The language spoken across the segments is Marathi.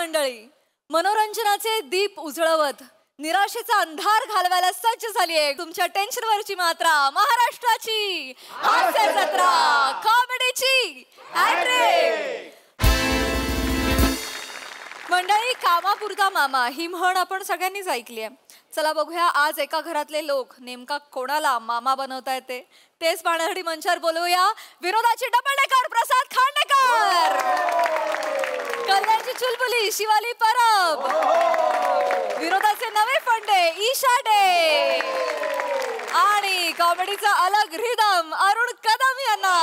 मंडळी, मनोरंजनाचे दीप उजळवत निराशेचा अंधार घालवायला सज्ज झाली आहे तुमच्या टेन्शनवरची मात्रा, महाराष्ट्राची हास्य जत्रा, कॉमेडीची हॅट्रिक. मंडळी, कामापुरता मामा ही म्हण आपण सगळ्यांनीच ऐकली आहे. चला बघूया आज एका घरातले लोक नेमका कोणाला मामा बनवता येते. तेच पाहण्यासाठी मंचावर बोलवूया विनोदाची डबल डेकर प्रसाद खांडेकर, कल्याणची चुलबुली शिवाली परब, विनोदाचे नवे फंडे ईशा डे आणि कॉमेडीचा अलग रिदम अरुण कदम यांना.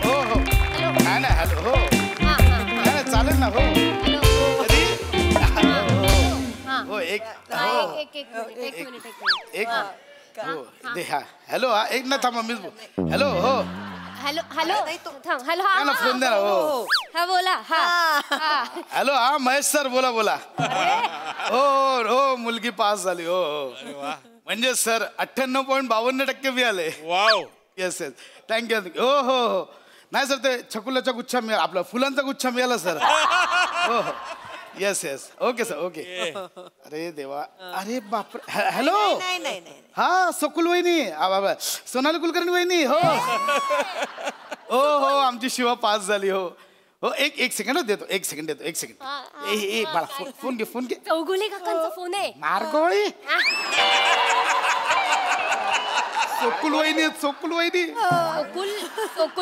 हो हो नाही नाही हॅलो हो नाही चालेल ना हो हो एक हो दे हा हॅलो हा एक ना थांबा मीच हॅलो हो हॅलो हॅलो हॅलो हा ना फोन द्या ना हो हा बोला हा हॅलो हा महेश सर बोला बोला हो हो मुलगी पास झाली हो हो म्हणजे सर 98.52% मिळाले. वाव येस येस थँक्यू हो हो हो नाही सर ते छकुल्याचा गुच्छा मिळाला आपला फुलांचा गुच्छा मिळाला सर हो हो yes yes okay sir okay. अरे देवा अरे बाप हॅलो हा सकुल वहिनी सोनाली कुलकर्णी वहिनी हो हो हो आमची शिवा पास झाली हो हो एक सेकंड देतो एक सेकंड ए बाळा फोन घे चौगुले काकांचा फोन आहे. मार्गोळी सोकुल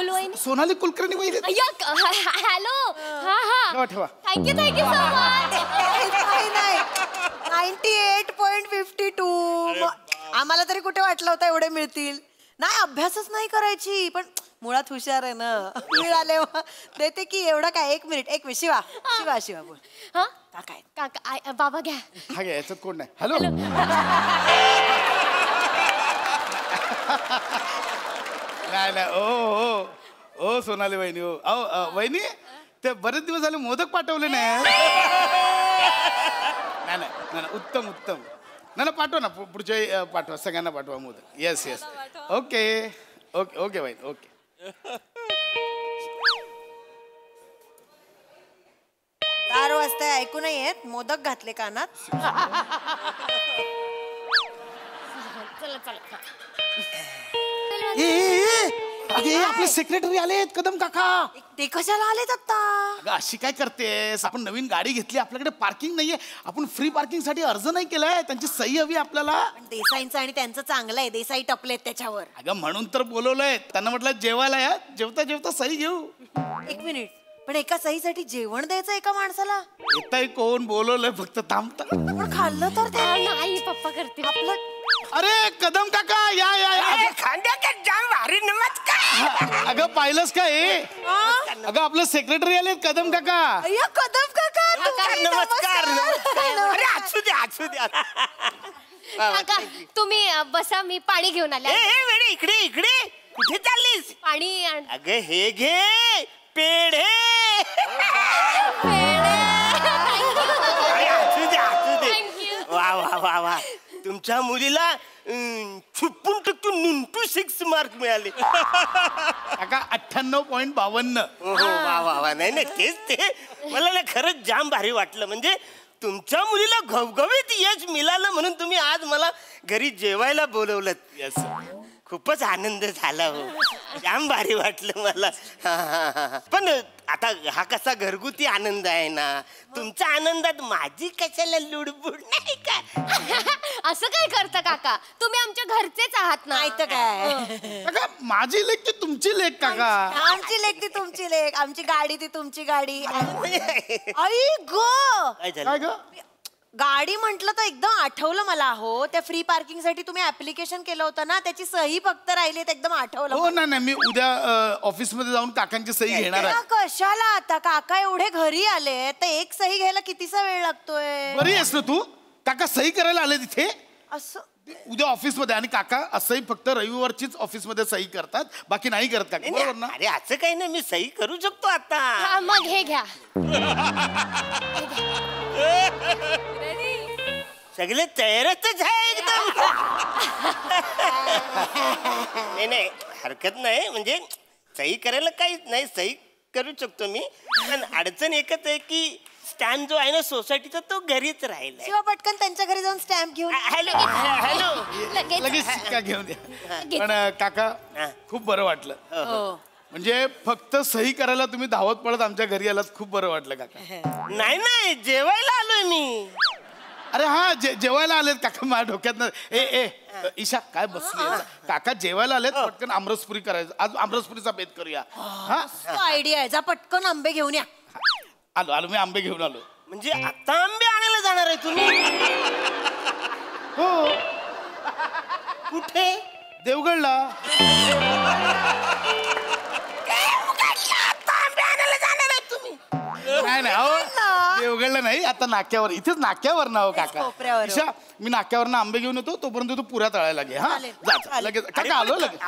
वहिनी सोनाली कुलकर्णी वहिनी हॅलो हा हा ठेवा थँक्यू सो मच. 98.52 आम्हाला तरी कुठे वाटलं होतं एवढे मिळतील. नाही अभ्यासच नाही करायची पण मुळात हुशार आहे ना. मिळाले देते की एवढं काय. एक मिनिट शिवा बोल. हा काका बाबा घ्या हा घ्या याच्यात कोण नाही. हॅलो नाही ओ ओ सोनाली वहिनी हो अहो वहिनी ते बरेच दिवस झाले मोदक पाठवले नाही. नाही उत्तम नाही पाठवा ना पुढच्या पाठवा सगळ्यांना पाठवा मोदक. येस ओके वहिनी ओके. 4 वाजता ऐकू नाही येत मोदक घातले कानात. चला अगे आपले सेक्रेटरी आलेत कदम काका. ते कशाला आलेत आता. अगं अशी काय करतेस. आपण नवीन गाडी घेतली आपल्याकडे पार्किंग नाहीये. आपण फ्री पार्किंग साठी अर्ज नाही केलाय. त्यांची सही हवी आपल्याला. देसाईंचं आणि त्यांचं चांगलं आहे. देसाई टपलेत त्याच्यावर. अगं म्हणून तर बोलवलंय त्यांना. म्हटलं जेवायला या. जेवता सही घेऊ. 1 मिनिट पण एका सहीसाठी जेवण द्यायचं एका माणसाला. येताय कोण बोलवलंय फक्त थांबता. पण खाल्लं तर नाही पप्पा करते आपलं. अरे कदम काका या खांद्याचा जाम भारी नमस्कार. अगं पाहिलंस का हे. अगं आपलं सेक्रेटरी आले कदम काका. कदम काका नमस्कार. अरे असू द्या काका तुम्ही बसा मी पाणी घेऊन आले. इकडे कुठे चाललीस. पाणी अगं हे घे पेढे. असू दे वा तुमच्या मुलीला 56 मार्क मिळाले. काका 98.52. वा नाही तेच ते मला ना खरंच जाम भारी वाटलं. म्हणजे तुमच्या मुलीला घवघवीत यश मिळालं म्हणून तुम्ही आज मला घरी जेवायला बोलवलं. येस खूपच आनंद झाला हो. जाम भारी वाटलं मला. पण आता हा कसा घरगुती आनंद आहे ना. तुमच्या आनंदात माझी कशाला लुडबुड नाही का. असं काय करता काका. तुम्ही आमच्या घरचेच आहात ना. नाही तर काय. काका माझी लेक की तुमची लेक काका. आमची लेक ती तुमची लेक. आमची गाडी ती तुमची गाडी. आई गो काय ग गाडी म्हटलं तर एकदम आठवलं मला. हो त्या फ्री पार्किंग साठी तुम्ही ऍप्लिकेशन केलं होतं ना. त्याची सही फक्त राहिली. एकदम आठवलं. हो नाही मी उद्या ऑफिस मध्ये जाऊन काकांची सही घेणार आहे. कशाला आता काका एवढे घरी आले तर एक सही घ्यायला कितीसा वेळ लागतोय. बरी आहेस ना तू. काका सही करायला आले तिथे. असं उद्या ऑफिस मध्ये. आणि काका असंही फक्त रविवारचीच ऑफिस मध्ये सही करतात बाकी नाही करत काका. बरोबर ना. अरे असं काही नाही मी सही करू शकतो आता. हा मग हे घ्या. सगळे तयारच आहे एकदम. नाही हरकत नाही. म्हणजे सही करायला काहीच नाही. सही करू शकतो मी, पण अडचण एकच आहे की स्टॅम्प जो आहे ना सोसायटीचा तो घरीच राहिलाय. शिवा पटकन त्यांच्या घरी जाऊन स्टॅम्प घेऊन हॅलो हॅलो. लगेच शिक्का घेऊन द्या. पण काका खूप बरं वाटलं. म्हणजे फक्त सही करायला तुम्ही धावत पडत आमच्या घरी आलात, खूप बरं वाटलं काका. नाही नाही, जेवायला आलोय मी. अरे हा जेवायला आलेत काका, माझ्या डोक्यात ए ईशा काय बसली काका जेवायला आलेत, पटकन आमरसपुरी करायचं. आज आमरसपुरीचा बेत करूया. हा आयडिया आहे. जा पटकन आंबे घेऊन या. आलो मी आंबे घेऊन आलो. म्हणजे आता आंबे आणायला जाणार आहे तुम्ही? हो. कुठे? देवगडला. नाही अहो देवगडला नाही, आता नाक्यावर, इथेच नाक्यावर ना हो काका. कोपऱ्यावर. ईशा मी नाक्यावर आंबे घेऊन येतो, तोपर्यंत तू पुऱ्या तळायला घे. हा जा लगेच काका आलो लगेच.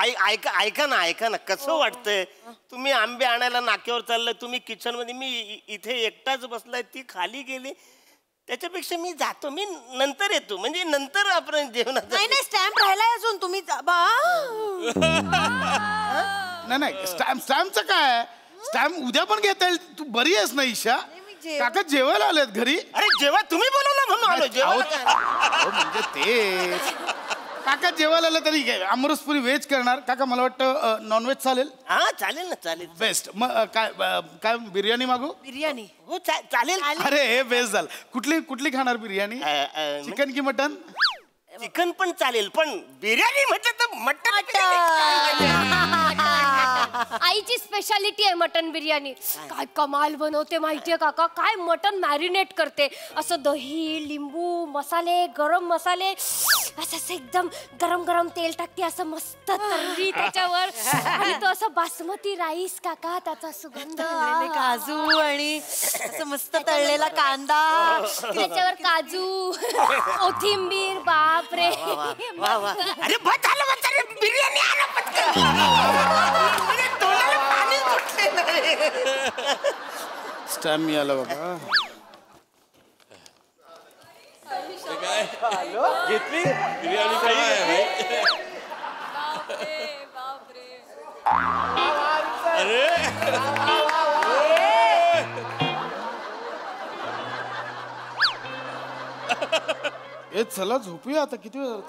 ऐका ना कसं वाटतंय तुम्ही आंबे आणायला नाक्यावर चाललंय, तुम्ही किचन मध्ये, मी इथे एकटाच बसलाय, ती खाली गेली. त्याच्यापेक्षा मी जातो, मी नंतर येतो, म्हणजे नंतर आपण जेवणात. नाही स्टॅम्प राहिलाय अजून. तुम्ही नाही स्टॅम्पचं काय, स्टॅम्प उद्या पण घेता येईल. तू बरी आहेस ना ईशा? काका जेवायला आलेत घरी. अरे जेव्हा तुम्ही बोलवलं म्हणून आलो. जेवायला म्हणजे ते काका जेवायला आलं तरी आमरसपुरी व्हेज करणार काका, मला वाटतं नॉनव्हेज चालेल. हा चालेल ना, चालेल. बेस्ट. मग काय बिर्याणी मागू? बिर्याणी हो चालेल. अरे हे बेस्ट झालं. कुठली खाणार बिर्याणी? चिकन की मटन? चिकन पण चालेल, पण बिर्याणी म्हटलं तर मटन. आईची स्पेशालिटी आहे मटन बिर्याणी. काय कमाल बनवते माहितीये काका, काय मटन मॅरिनेट करते, असं दही लिंबू मसाले गरम मसाले, असं एकदम गरम गरम तेल टाकते, असं मस्त तर्री त्याच्यावर, आणि तो असं बासमती राईस काका, त्याचा सुगंध, काजू आणि असं मस्त तळलेला कांदा, त्याच्यावर काजू कोथिंबीर. बापरे. अरे बस झालं बिर्याणी आणा पटकन. म्हणजे तोंडाला पाणी सुटले. स्टॅम्प मिळाला बाबा. घेतली बिर्याणी काय अरे ए चला झोपूया आता. किती वेळ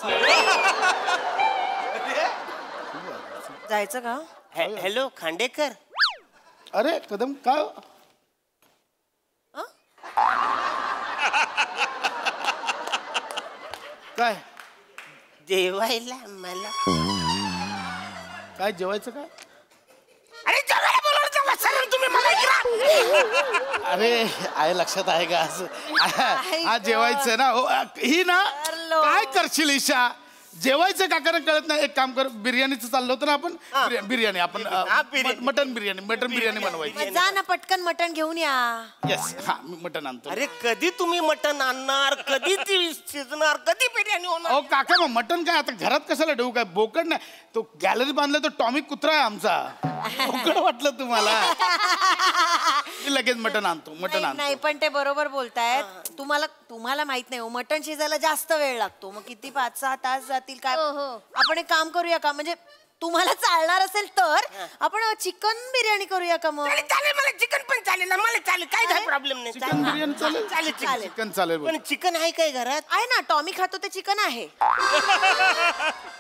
जायचं का? हॅलो खांडेकर. अरे कदम काय काय जेवायला मला. काय जेवायचं काय? अरे जेवायला बोलवलं सर तुम्ही मला. अरे आहे लक्षात आहे का असं? हा जेवायचं ना. ही ना काय करशील ईशा, जेवायचं काकांना कळत नाही. एक काम कर, बिर्याणीचं चाललं होतं ना आपण, बिर्याणी आपण मटन बिर्याणी बनवायची. जा ना पटकन मटण घेऊन या. येस हा मी मटन आणतो. अरे कधी तुम्ही मटण आणणार, कधी ती शिजणार, कधी बिर्याणी होणार? अहो काका मग मटन काय आता घरात कशाला ठेवू? काय बोकड नाही, तो गॅलरी बांधला तो टॉमिक कुत्रा आहे आमचा. बोकड वाटलं तुम्हाला? मी लगेच मटन आणतो. नाही पण ते बरोबर बोलतायत. तुम्हाला माहित नाही, मटण शिजायला जास्त वेळ लागतो. मग किती 5-6 तास जातील काय? आपण एक काम करूया का, म्हणजे तुम्हाला चालणार असेल तर आपण चिकन बिर्याणी करूया का? मग चालेल, मला चिकन पण चालेल ना, मला चालेल, काही प्रॉब्लेम नाही. चिकन बिर्याणी चालेल. चालेल. चिकन चालेल. पण चिकन आहे काय घरात? आहे ना, टॉमी खातो ते चिकन आहे.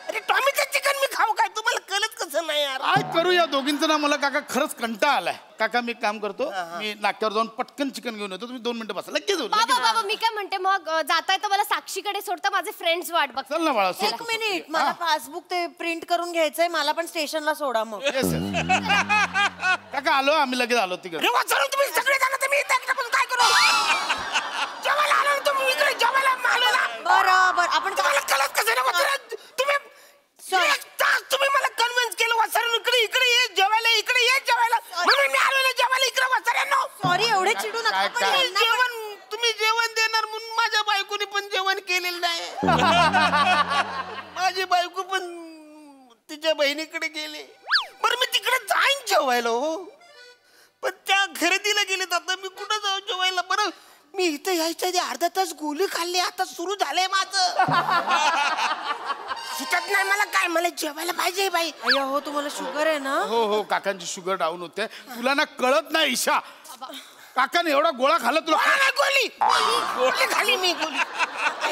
अरे टॉमीचं चिकन मी खाऊ काय? तुम्हाला कळत कसं नाही यार? काय करूया दोघींचं ना. मला काका खरंच कंटाळा आलाय. काका मी काम करतो, मी नाक्यावर जाऊन पटकन चिकन घेऊन येतो. तुम्ही 2 मिनिटं बसा, लगेच येऊ. बाबा मी काय म्हणते, मग जाताय तर मला साक्षीकडे सोडता, माझे फ्रेंड्स वाट बघ. चल ना बाळा. एक मिनिट, मला पासबुक ते प्रिंट करून घ्यायचंय. मला पण स्टेशनला सोडा मग. काका आलो, आम्ही लगेच आलो तिकडे. तुम्ही सगळे जण तुम्ही काय करू? जेवायला आलो तुम्ही इकडे, जेवायला आलो ना. बरोबर. आपण तुम्हाला कळत कसं ना? तुम्ही मला कन्व्हिन्स केलं वसरण इकडे ये जेवायला, इकडे ये जेवायला, म्हणून मी आलो जेवायला इकडे वसऱ्यांनो. सॉरी, एवढे चिडू नका. तुम्ही जेवण देणार म्हणून माझ्या बायकोने पण जेवण केलेलं नाही. माझी बायको पण तिच्या बहिणीकडे गेले. बरं मी तिकडे जाईन जेवायला हो, पण त्या खरेदीला गेले. आता मी कुठं जाऊ जेवायला? बरं मी इथं यायच्या आधी अर्धा तास गोळी खाल्ली, आता सुरू झालंय माझं. सुचत नाही मला काय, मला जेवायला पाहिजे बाई. अय्या हो, तुम्हाला शुगर आहे ना? हो हो, काकांची शुगर डाऊन होते. तुला ना कळत नाही ईशा, काकाने एवढा गोळा खाल्ला तुला. गोळी खाली मी गोळी.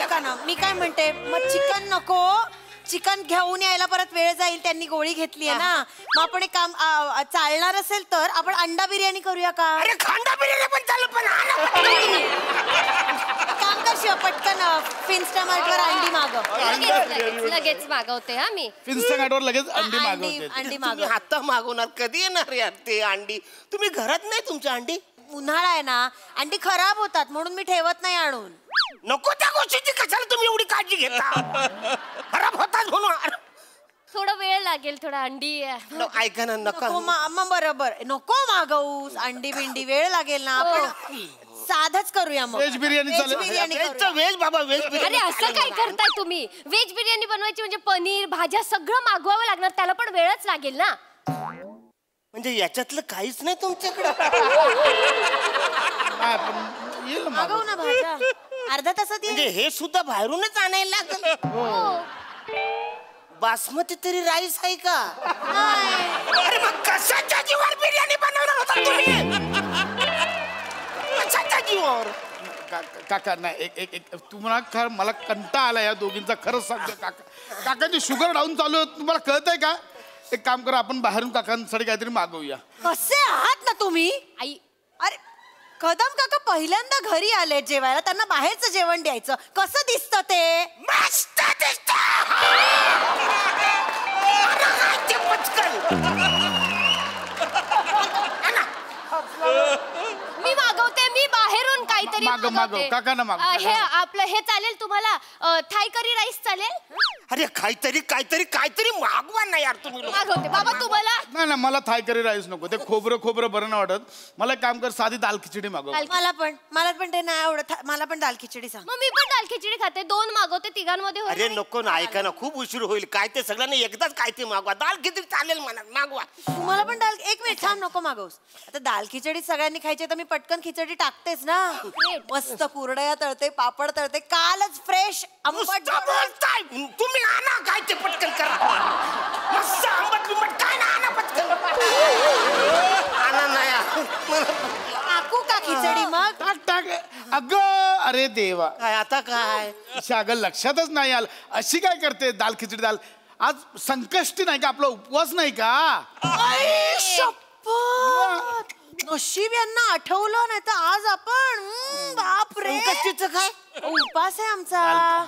ऐका ना, मी काय म्हणते, मग चिकन नको, चिकन घेऊन यायला परत वेळ जाईल. त्यांनी गोळी घेतली आहे ना, मग आपण एक काम, चालणार असेल तर आपण अंडा बिर्याणी करूया का? अरे खांडा बिर्याणी पण चालू, पण काम कर शिवा, पटकन फिन्स्टामार्टवर अंडी मागव. लगेच मागवते हा मी. फिन्स्टामार्टवर लगेच अंडी मागवते. अंडी तुम्ही मागव. आता मागवणार, कधी येणार यार ते अंडी? तुम्ही घरात नाही तुमच्या अंडी? उन्हाळा आहे ना, अंडी खराब होतात म्हणून मी ठेवत नाही आणून. नको त्या गोष्टीची कशाला तुम्ही एवढी काळजी घेता? खराब होतात म्हणून. थोडा वेळ लागेल, थोडा अंडी. ऐका ना, नका. नको मग बरोबर, नको मागवूस अंडी बिंडी, वेळ लागेल ना. आपण साधच करूया मग. व्हेज बिर्याणी चालेल. बिर्याणी करूया. व्हेज बाबा, व्हेज अरे बिर्याणी. असं काय करताय तुम्ही? व्हेज बिर्याणी बनवायची म्हणजे पनीर, भाज्या सगळं मागवावं लागणार, त्याला पण वेळच लागेल ना. म्हणजे याच्यातलं काहीच नाही तुमच्याकडे? हा, पण येईल ना मागव मागव. ना भाज्या, अर्धा तासात म्हणजे येईल. हे सुद्धा बाहेरूनच आणायला लागेल? बासमती तरी राईस आहे का? अरे मग कशाच्या जीवावर बिर्याणी बनवणार होता तुम्ही? कशाच्या जीवावर? काका नाही, एक एक तुम्हाला मला कंटाळा आला या दोघींचा, खरंच सांगतो काका. काकांची शुगर डाऊन चालू आहे, तुम्हाला कळतंय का? एक काम करा, आपण बाहेरून काकांसाठी काहीतरी मागवूया. कसे आहात ना तुम्ही? आई अरे कदम काका पहिल्यांदा घरी आले जेवायला, त्यांना बाहेरचं जेवण द्यायचं. कसं दिसतं ते? मस्त दिसतं. ते पटकन. मी मागवते, मी बाहेरून काहीतरी मागव, मागवते. काकांना मागव. हे आपलं हे चालेल तुम्हाला? थाय करी राईस चालेल? अरे काहीतरी मागवा ना यार तुम्ही लोक. मागवते बाबा तुम्हाला. नाही मला थाय करी राईस नको, ते खोबरं बरं नाही वाटत. मला एक काम कर, साधी दाल खिचडी मागव. मला पण ते नाही आवडत. मला पण दाल खिचडी सांग. मग मी पण दाल खिचडी खाते, 2 मागवते, तिघांमध्ये होईल. अरे नको ना, ऐका ना, खूप उशीर होईल. काय ते सगळ्यांनी एकदाच काय ते मागवा. दाल खिचडी चालेल म्हणा, मागवा. तुम्हाला पण दाल, एक मिनिट थांब, नको मागवस. आता दाल खिचडी सगळ्यांनी खायची तर मी पटकन खिचडी टाकतेच ना. मस्त कुरडया तळते, पापड तळते, कालच फ्रेश आंबट. बोलताय तुम्ही, आणा काय ते पटकन करा. मस्त आंबट बिंबट काय ना, आणा पटकन. आणा नाही. टाकू का खिचडी मग? टाक. अगं अरे देवा, काय आता काय? अगं लक्षातच नाही आलं. अशी काय करते दाल खिचडी दाल? आज संकष्टी नाही का, आपला उपवास नाही का? आई शपथ, नशीब यांना आठवलं, नाही तर आज आपण बाप रे. संकष्टीचं काय? उपास आहे आमचा.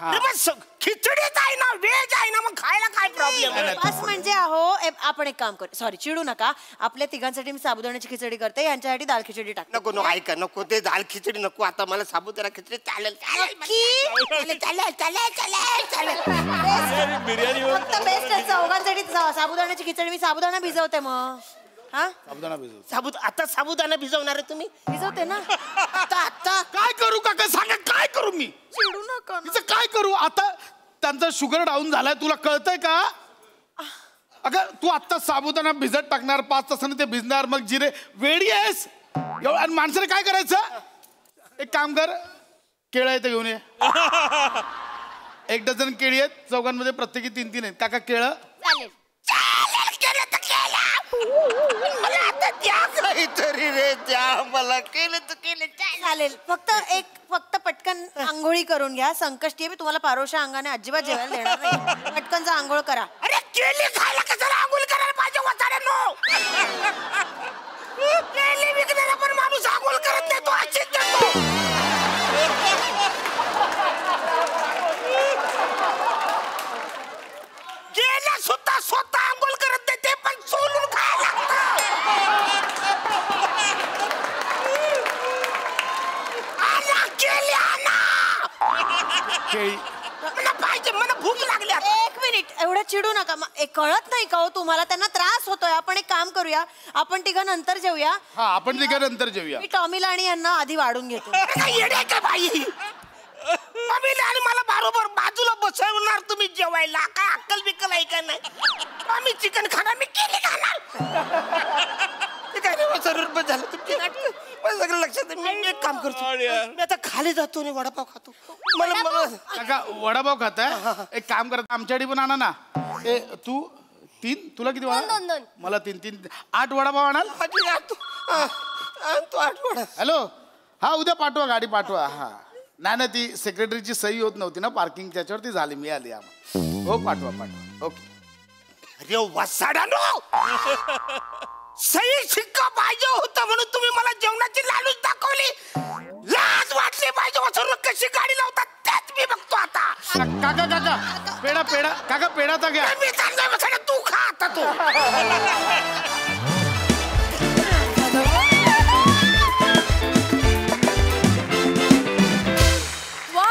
अरे मग खिचडीच आहे ना, व्हेज आहे ना, मग खायला काय प्रॉब्लेम? उपास म्हणजे आपण एक काम करू, सॉरी चिडू नका. आपल्या तिघांसाठी मी साबुदाण्याची खिचडी करते, यांच्यासाठी दाल खिचडी टाक. नको नको, ऐका नको, ते दाल खिचडी नको. आता मला साबुदाणा खिचडी चालेल. नक्की? चालेल. बिर्याणी फक्त बेस्ट आहे चौघांसाठी साबुदाण्याची खिचडी. मी साबुदाणा भिजवते मग. हा, साबुदाणा भिजव. आता साबुदाणा भिजवणार आहे तुम्ही? भिजवते ना. आता काय करू काका, सांगा काय करू मी? चिडू नका ना. तिचं काय करू आता? त्यांचा शुगर डाऊन झालाय, तुला कळतंय का? अगं तू आत्ता साबुदाणा भिजत टाकणार, 5 तासांनी ते भिजणार, मग जिरे. वेडी आहेस? आणि माणसाने काय करायचं? एक काम कर, केळं आहे ते घेऊन ये. 1 डझन केळी आहेत, चौघांमध्ये प्रत्येकी 3-3 आहेत. काका केळं. चालेल. मला आता द्या काहीतरी रे, द्या मला. केलं तर केलं. चालेल. फक्त पटकन आंघोळी करून घ्या. संकष्टी आहे, मी तुम्हाला पारोशा अंगाने अजिबात जेवायला देणार नाही. पटकन जा आंघोळ करा. अरे केली खायला कशाला आंघोळ करायला पाहिजे वसाड्यांनो? केली विकणारा पण माणूस आंघोळ करत नाही, तो अशीच देतो. केल्या सुद्धा स्वतः आंघोळ करत नाही, ते पण सोलून खायला लागतं. आणा केली, आणा. केळी. मला पाहिजे, मला भूक लागली आता. 1 मिनिट, एवढं चिडू नका. कळत नाही का हो तुम्हाला? त्यांना त्रास होतोय. आपण एक काम करूया, आपण तिघं नंतर जेवूया. हा, आपण तिघं नंतर जेवूया. मी टॉमीला आणि यांना आधी वाढून घेतो. अरे काय येडे आहे का बाई? मम्मीला आणि मला बरोबर बाजूला बसवणार तुम्ही जेवायला. काय अक्कल बिक्कल आहे का नाही? आम्ही चिकन खाणार, मी केली खाणार. ते काय रे, सर्व झालं तुमची नाटक. सगळं लक्षात आहे. मी एक काम करतो, मी आता खाली जातो आणि वडापाव खातो. मला काका वडापाव खाताय? एक काम करा, आमच्यासाठी पण आणा ना. ए तू 3, तुला किती वडा? 2. मला 3, 8 वडापाव आणाल? तो आठवडा. हॅलो, हा उद्या पाठवा, गाडी पाठवा. हा नाही ती सेक्रेटरीची सही होत नव्हती ना पार्किंग, त्याच्यावरती झाली, मी आली आम्हाला. हो पाठवा. ओके. अरे वसाडानो, सही शिक्का पाहिजे होता म्हणून तुम्ही मला जेवणाची लालूच दाखवली. लाज वाटली पाहिजे वसुरू कशी गाडी लावतात तेच मी बघतो आता. काका पेढा काका पेढा तर घ्या. मी चाललोय वसाडा, तू खा आता तू. वा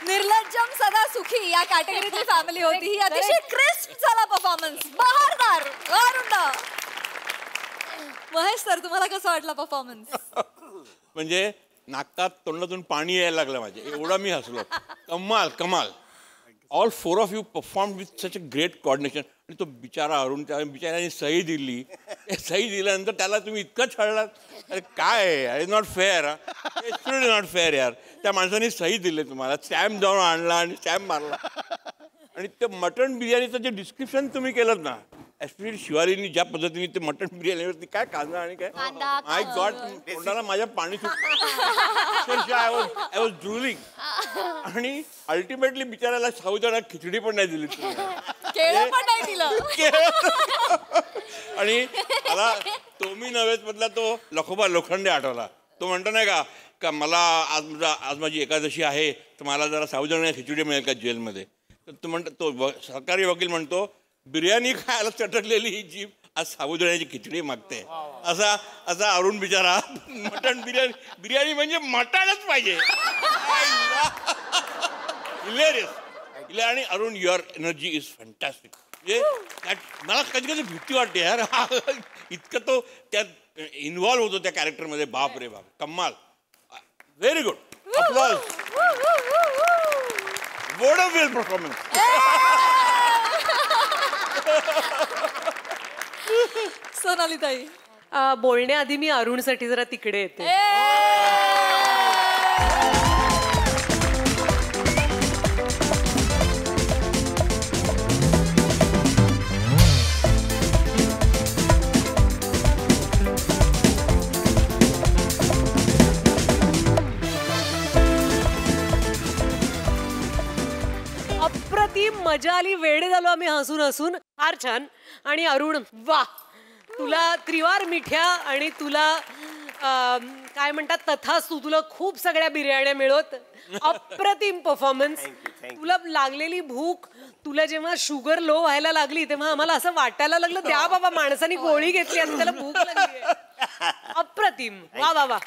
निर्लज्जम सदा सुखी या कॅटेगरीतली फॅमिली होती ही. अतिशय क्रिस्प झाला परफॉर्मन्स, बहारदार, गारुंडा. महेश सर, तुम्हाला कसा वाटला परफॉर्मन्स? म्हणजे नाकात तोंडातून पाणी यायला लागलं माझे, एवढा मी हसलो. कमाल. All 4 of you perform with such a great coordination. आणि तो बिचारा अरुण, त्या बिचाऱ्याने सही दिली. सही दिल्यानंतर त्याला तुम्ही इतकं छळलात. अरे काय, is not fair. It's not fair यार. त्या माणसाने सही दिली तुम्हाला, स्टॅम्प जाऊन आणला आणि स्टॅम्प मारला. आणि ते मटण बिर्याणीचं जे डिस्क्रिप्शन तुम्ही केलं ना, एस्पेशली शिवारीनी ज्या पद्धतीने ते मटण बिर्याणीवरती काय कांदा आणि काय, माय गॉड, तोंडाला माझ्या पाणी सुटलं. I was drooling. आणि अल्टिमेटली बिचाराला साऊदाणा खिचडी पण नाही दिली. केळं पण नाही दिलं. आणि मला तोमी नव्हेच मधला तो लखोबा लोखंडे आठवला. तो म्हणतो नाही का मला आज माझी एकादशी आहे, तर मला जरा साऊदाणा खिचडी मिळेल का जेलमध्ये. तर तो सरकारी वकील म्हणतो, बिर्याणी खायला चटकलेली ही जीभ आज साबुदाण्याची खिचडी मागते. असा अरुण बिचारा मटण बिर्याणी म्हणजे मटणच पाहिजे. हिलेरियस. आणि Arun, your energy is fantastic. म्हणजे मला कधी कधी भीती वाटते यार, इतकं तो त्यात इन्व्हॉल्व होतो त्या कॅरेक्टरमध्ये. बाप रे बाप, कमाल. Very good. Applause. What a well performance. Sonali ताई, बोलण्याआधी मी अरुणसाठी जरा तिकडे येते. अप्रतिम मजा आली, वेडे झालो आम्ही हसून. फार छान. आणि अरुण, वा, तुला त्रिवार मिठ्या आणि तुला काय म्हणतात तथास्तु, तुला खूप सगळ्या बिर्याण्या मिळत. अप्रतिम परफॉर्मन्स. तुला लागलेली भूक, तुला जेव्हा शुगर लो व्हायला लागली तेव्हा आम्हाला असं वाटायला लागलं, द्या बाबा, माणसाने गोळी घेतली आणि त्याला भूक लागली. अप्रतिम. वा.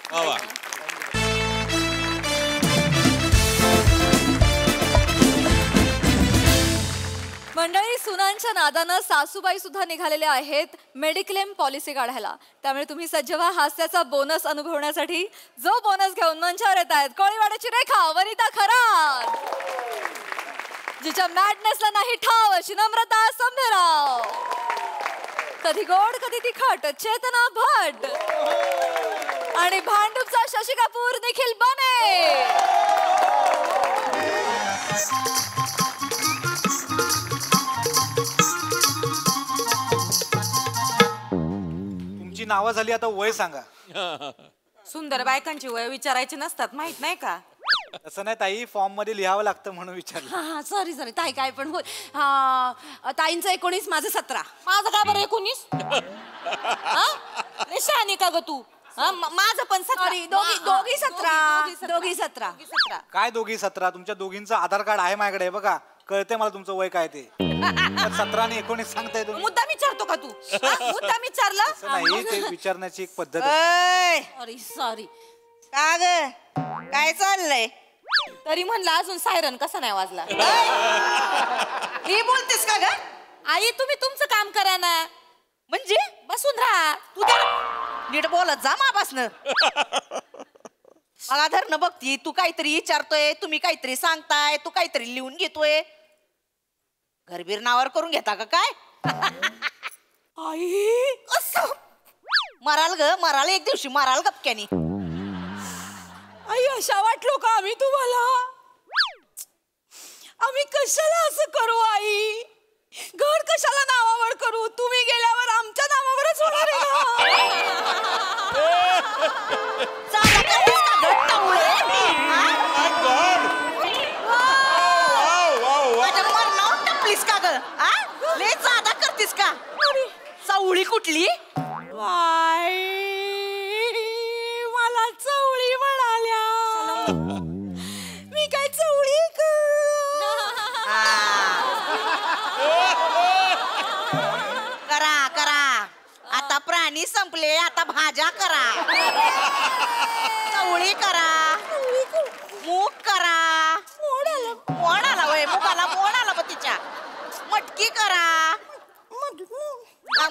मंडळी, सुनांच्या नादानं सासूबाई सुद्धा निघालेल्या आहेत मेडिक्लेम पॉलिसी काढायला. त्यामुळे तुम्ही सज्ज व्हा हास्याचा बोनस अनुभवण्यासाठी. जो बोनस घेऊन मंचावर येत आहेत कोळीवाड्याची रेखा, वनिता खरात, जिच्या मॅडनेसला नाही ठाव अशी नम्रता संभेराव, कधी गोड कधी तिखट चेतना भट, आणि भांडूपचा शशी कपूर निखिल बने. नावं झाली, आता वय सांगा. सुंदर बायकांची वय विचारायची नसतात, माहित नाही का? तसं नाही ताई, फॉर्म मध्ये लिहावं लागतं म्हणून विचारलं. सॉरी ताई, काय पण बोल. ताईंचं 19, माझं 17. माझं का बरं 19? शहाणी का ग तू? माझं पण 17. दोघी 17. काय दोघी 17? तुमच्या दोघींचं आधार कार्ड आहे माझ्याकडे, बघा, कळते मला तुमचं वय काय ते. 17 आणि 19 सांगताय तुम्ही. मुद्दा विचारतो का तू? मुद्दा विचारला नाही, ते विचारण्याची एक पद्धत. सॉरी का ग, काय चाललंय? तरी म्हणलं अजून सायरन कसा नाही वाजला. ही बोलतेस का ग? आई, तुम्ही तुमचं काम करा ना. म्हणजे बसून राहा. तू नीट बोलत जा मापासनं. मला धरणं बघती, तू काहीतरी विचारतोय, तुम्ही काहीतरी सांगताय, तू काहीतरी लिहून घेतोय. घरबीर नावावर करून घेता का काय? आई, असं मराल ग मराल एक दिवशी मराल गपक्यानी. आई अशा वाटलो का आम्ही तुम्हाला? आम्ही कशाला असं करू आई? घर कशाला नावावर करू? तुम्ही गेल्यावर आमच्या नावावरच होणार आहे प्लीज का ग लय जादा करतीस का? चवळी कुठली? मला चवळी म्हणाल्या. मी काय चवळी करा करा आता प्राणी संपले आता भाज्या करा. चवळी करा मूग करा. मोड आला वय मुगाला मोड आला बघ तिच्या. मटकी करा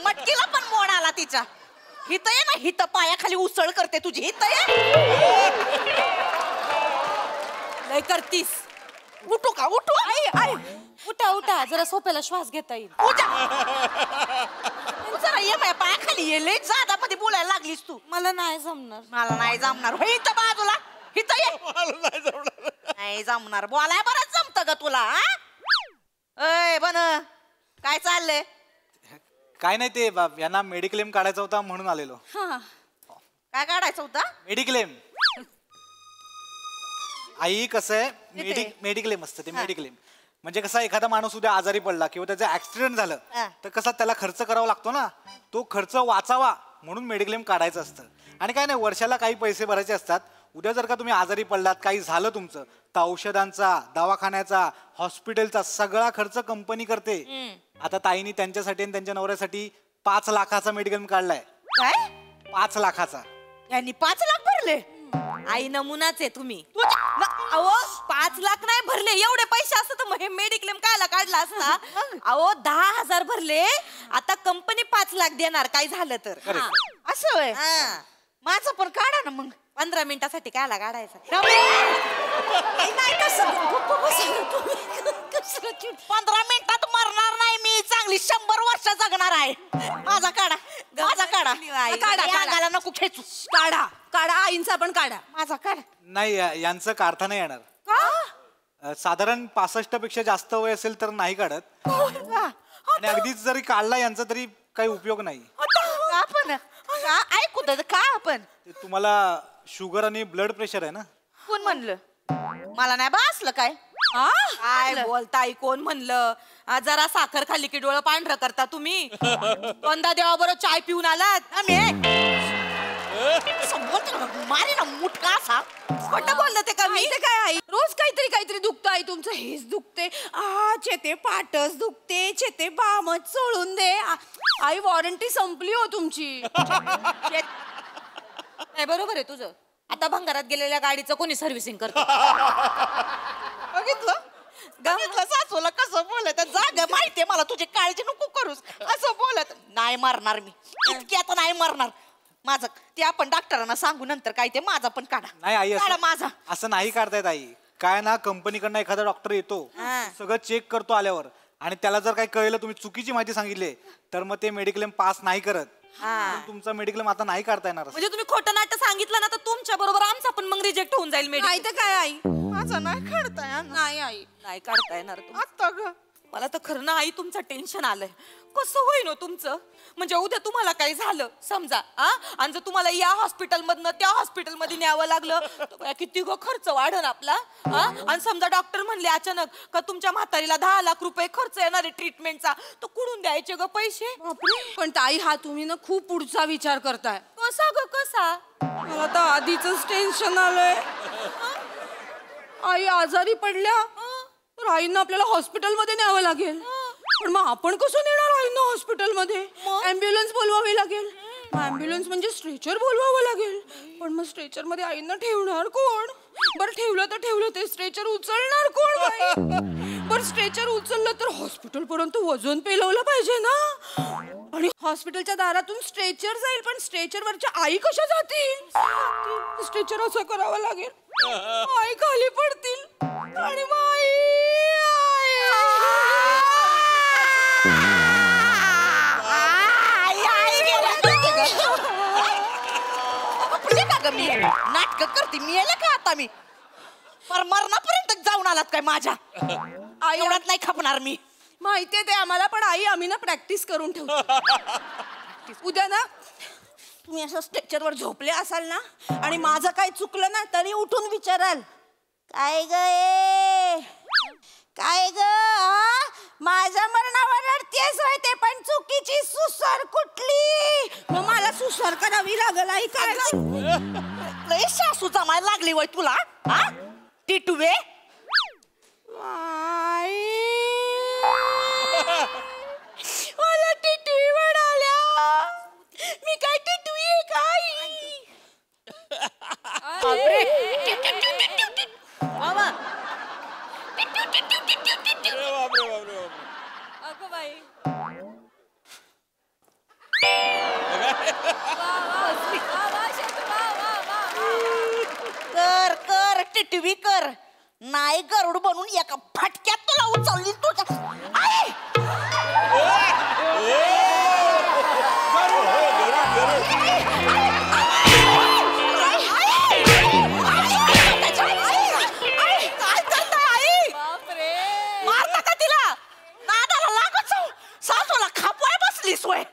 मटकीला पण मोड आला तिच्या. हित ये ना हित पायाखाली उसळ करते तुझी. हित ये लय करतीस. उठू का उठू? आई आई उठा उठा जरा सोप्याला श्वास घेता येईल. जरा ये माझ्या पायाखाली ये. लय जादा मध्ये बोलायला लागलीस तू. मला नाही जमणार. मला नाही जमणार. होय इथं बाजूला इथं ये. नाही जमणार. बोलाय बरंच जमत ग तुला. अय बन काय चाललंय? काय नाही ते यांना मेडिक्लेम काढायचा होता म्हणून आलेलो. काय काढायचं होता? मेडिक्लेम. आई कसं आहे मेडिक्लेम असतं ते. मेडिक्लेम म्हणजे कसा एखादा माणूस उद्या आजारी पडला किंवा त्याचा ऍक्सिडेंट झालं तर कसा त्याला खर्च करावा लागतो ना. तो खर्च वाचावा म्हणून मेडिक्लेम काढायचं असतं. आणि काय नाही वर्षाला काही पैसे भरायचे असतात. उद्या जर का तुम्ही आजारी पडलात काही झालं तुमचं तर औषधांचा दवाखान्याचा हॉस्पिटलचा सगळा खर्च कंपनी करते. आता ताईनी त्यांच्यासाठी आणि त्यांच्या नवऱ्यासाठी 5 लाखाचा मेडिक्लेम काढलाय. काय 5 लाखाचा? यांनी 5 लाख भरले? आई नमुनाच आहे तुम्ही. अहो 5 लाख नाही भरले. एवढे पैसे असत तर हे मेडिक्लेम कायला काढला असता? अहो 10,000 भरले. आता कंपनी 5 लाख देणार काय झालं तर. असं होय. माझं पण काढा ना मग. 15 मिनिटासाठी कायला काढायचं? नाही तसं 15 मिनिटात मरणार नाही मी. चांगली 100 वर्ष जगणार आहे. माझा काढा माझा काढा. काढा नको खेचू. काढा काढा आईंचा पण काढा. माझा काढा. नाही यांचं काढता नाही येणार. साधारण 65 पेक्षा जास्त वय असेल तर नाही काढत. आणि अगदीच जरी काढला यांचा तरी काही उपयोग नाही. आपण ऐकू का आपण? तुम्हाला शुगर आणि ब्लड प्रेशर आहे ना? कोण म्हणलं? मला नाही बा असलं काय. काय बोलताय? कोण म्हणलं? जरा साखर खाल्ली की डोळं पांढरं करता तुम्ही. बंदा देवाबरोबर चाय पिऊन आलात. मारे ना मुटका असा. खोटं बोललं ते का मी? काय आई रोज काहीतरी काहीतरी दुखतं. आई तुमचं हेच दुखते. चेते पाटच दुखते. चेते बामच सोडून दे. आई वॉरंटी संपली हो तुमची. नाही बरोबर आहे तुझं. आता भंगारात गेलेल्या गाडीचं कोणी सर्व्हिसिंग करत? बघितलं बघितलं सासूला कसं बोलत. जाग माहितीये मला तुझी काळजी नको करूस. असं बोलत नाही मरणार मी. इतकी आता नाही मरणार. माझं ते आपण डॉक्टरांना सांगू नंतर काय ते. माझा पण काढा. नाही आई माझा असं नाही काढतायत आई. काय ना कंपनीकडनं एखादा डॉक्टर येतो सगळं चेक करतो आल्यावर. आणि त्याला जर काही कळलं तुम्ही चुकीची माहिती सांगितली तर मग ते मेडिक्लेम पास नाही करत. तुमचा मेडिक्लेम आता नाही काढता येणार. म्हणजे तुम्ही खोटं नाटक सांगितलं ना तर तुमच्या बरोबर आमचा पण मग रिजेक्ट होऊन जाईल. नाही तर काय आई माझा नाही काढताय. नाही आई नाही काढता येणार. आता ग मला तर खरं ना आई तुमचं टेन्शन आलंय. कसं होईन तुमचं? म्हणजे उद्या तुम्हाला काही झालं समजा आणि जर तुम्हाला या हॉस्पिटलमधनं त्या हॉस्पिटलमध्ये न्यावं लागलं तर किती ग खर्च वाढन आपला. आणि समजा डॉक्टर म्हणले अचानक का तुमच्या म्हातारीला 10 लाख रुपये खर्च येणार आहे ट्रीटमेंटचा तर कुठून द्यायचे ग पैसे? पण ताई हा तुम्ही ना खूप पुढचा विचार करताय. कसा ग कसा? मला तर आधीच टेन्शन आलंय. आई आजारी पडल्या तर आईंना आपल्याला हॉस्पिटलमध्ये न्यावं लागेल. पण मग आपण कसं नेणार आईंना हॉस्पिटलमध्ये? ॲम्ब्युलन्स बोलवावी लागेल. ॲम्ब्युलन्स म्हणजे स्ट्रेचर बोलवावं लागेल. पण मग स्ट्रेचर मध्ये आईंना ठेवणार कोण? बरं ठेवलं तर ठेवलं ते स्ट्रेचर उचलणार कोण बाई? बरं स्ट्रेचर उचललं तर हॉस्पिटल पर्यंत वजन पेलवलं पाहिजे ना. आणि हॉस्पिटलच्या दारातून स्ट्रेचर जाईल पण स्ट्रेचरवरच्या आई कशा जातील? स्ट्रेचर असं करावं लागेल. आई खाली पडतील आणि मग ग मी नाटक करते मी यायला का आता मी पर मरणापर्यंत जाऊन आलात काय माझ्या आई एवढ्यात नाही खपणार मी माहितीये ते आम्हाला पण आई आम्ही ना प्रॅक्टिस करून ठेवतो उद्या ना तुम्ही असं स्ट्रेचरवर झोपले असाल ना आणि माझं काही चुकलं ना तरी उठून विचाराल काय ग काय ग माझ्या मरणावर रडतेस होय ते पण चुकीची सुसर कुठली मग मला सुसर करावी लागल आई काय लय सासू जमायला लागली वय तुला हा टिटुवे मला टिटवी म्हणाल्या मी काय टिटवी आहे काय मामा अगं बाई कर कर टिटवी कर नाही गरुड बनून एका फटक्यात तुला उचलली तुझ्या आई! मारता का तिला नादाला लागत सासूला खापवाय बसलीस वय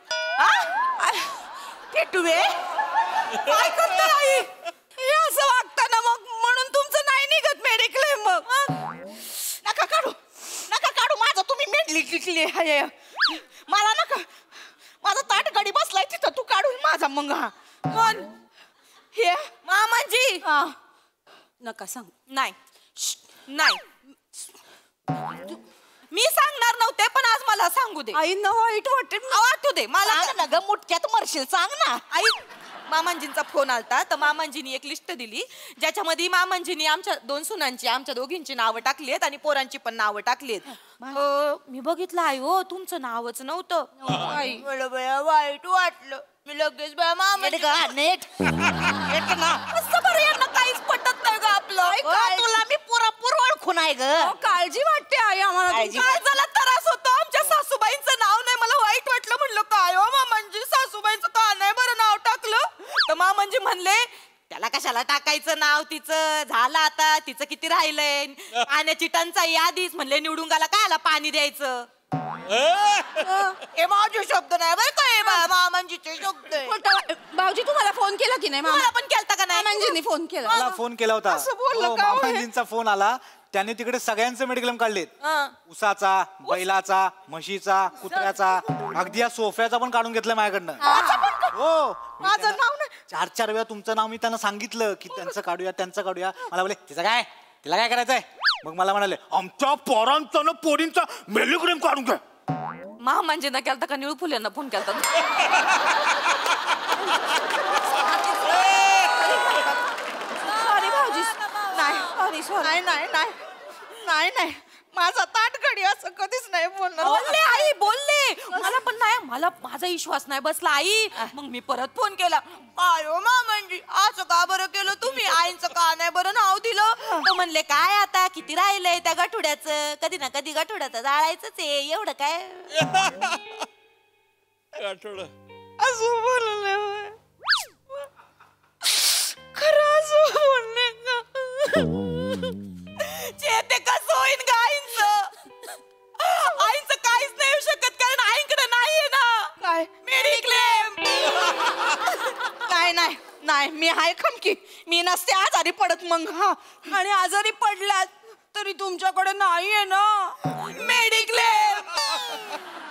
टिटवे काय करते आई हे असं वागताना मग म्हणून तुमचं नाही निघत मेडिक्लेम मग नका काढू माझं तुम्ही मेडली टिकली मला नका माझा ताट गडी बसलाय तिथं तू काढून माझा मग हा कोण हे मामाजी नका सांग नाही नाही मी सांगणार नव्हते पण आज मला सांगू दे आईंना वाईट वाटेल वाटू दे मला ना ग मुटक्यात मरशील सांग ना आई मामांजींचा फोन आलता तर मामांजींनी एक लिस्ट दिली ज्याच्यामध्ये मामांजींनी आमच्या 2 सुनांची आमच्या दोघींची नावं टाकली आहेत आणि पोरांची पण नावं टाकली आहेत मी बघितलं आई हो तुमचं नावच नव्हतं आई वाईट वाटलं मी लगेच मामा नेट ना कसं बरं यांना काहीच पटत नाही ग आपलं तुला मी पुरापूर ओळखून आहे ग काळजी वाटते आई आम्हाला काय झाला त्रास होतो आमच्या सासूबाईंचं नाव नाही मला वाईट वाटलं म्हणलं काय हो मामांजी सासूबाईंचं का नाही बरं नाव टाकलं तर मामांजी म्हणले त्याला कशाला टाकायचं नाव तिचं झालं आता तिचं किती राहिलंय पाण्याची टंचाई आधीच म्हणले निवडुंगाला कायला पाणी द्यायचं हे माझे शब्द नाही बरं काय मामांजीचे शब्द भाऊजी तुम्हाला फोन केला की नाही मला पण केलता का नाही मामांजींनी फोन केला मला फोन केला होता बोललं का हो हे? मामांजींचा फोन आला त्याने तिकडे सगळ्यांचे मेडिक्लेम काढलेत उसाचा बैलाचा म्हशीचा कुत्र्याचा अगदी या सोफ्याचा पण काढून घेतलं माझ्याकडनं हो माझं नाव नाही 4 वेळा तुमचं नाव मी त्यांना सांगितलं की त्यांचं काढूया मला बोले तिचं काय तिला काय करायचंय मग मला म्हणाले आमच्या पोरांचं पोरींचा मेडिक्लेम काढून घ्या मामांजींना केलता का निळू फुल्यांना फोन केलता सॉरी भाऊजी नाही सॉरी नाही माझा ताटगडी असं कधीच नाही बोलणार बोलले आई बोलले मला पण नाही मला माझा विश्वास नाही बसला आई मग मी परत फोन केला काय हो मामांजी असं का बरं केलं तुम्ही आईचं का नाही बरं नाव दिलं तर म्हणले काय आता किती राहिलंय त्या गठुड्याचं कधी ना कधी गठुड्याचं जाळायचंच आहे एवढं काय असं बोलले खरं असं बोलले ते कसं होईन ग आईंचं काहीच नाही होऊ शकत कारण आईकडे नाहीये ना काय मेडिक्लेम नाही मी हाय खमकी मी नसते आजारी पडत मग हा आणि आजारी पडलात तरी तुमच्याकडे नाहीये ना मेडिक्लेम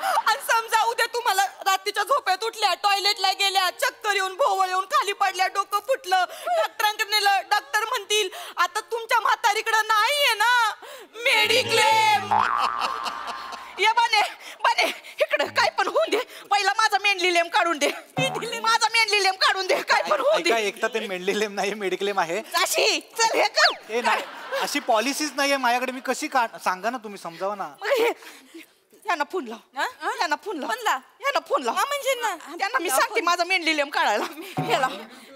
आणि समजा उद्या तुम्हाला रात्रीच्या झोपेत उठल्या टॉयलेटला गेल्या चक्कर येऊन भोवळ येऊन खाली पडल्या डोकं फुटलं डॉक्टरांकडे नेलं डॉक्टर म्हणतील आता तुमच्या म्हातारीकडे नाहीये ना मेडिक्लेम ये बने इकडं काय पण होऊन दे पहिला माझा मेंढलीलेम काढून दे माझा मेंढलीलेम काढून दे काय पण होऊन ऐका दे एक तर ते मेडिक्लेम नाही मेडिक्लेम आहे अशी चल हे कर ते नाही अशी पॉलिसीच नाहीये माझ्याकडे मी कशी सांगा ना तुम्ही समजावा ना यांना फोन लाव यांना फोन लाव म्हणला यांना फोन लाव म्हणजे ना त्यांना मी सांगते माझा मेंढलीलेम काढायला याला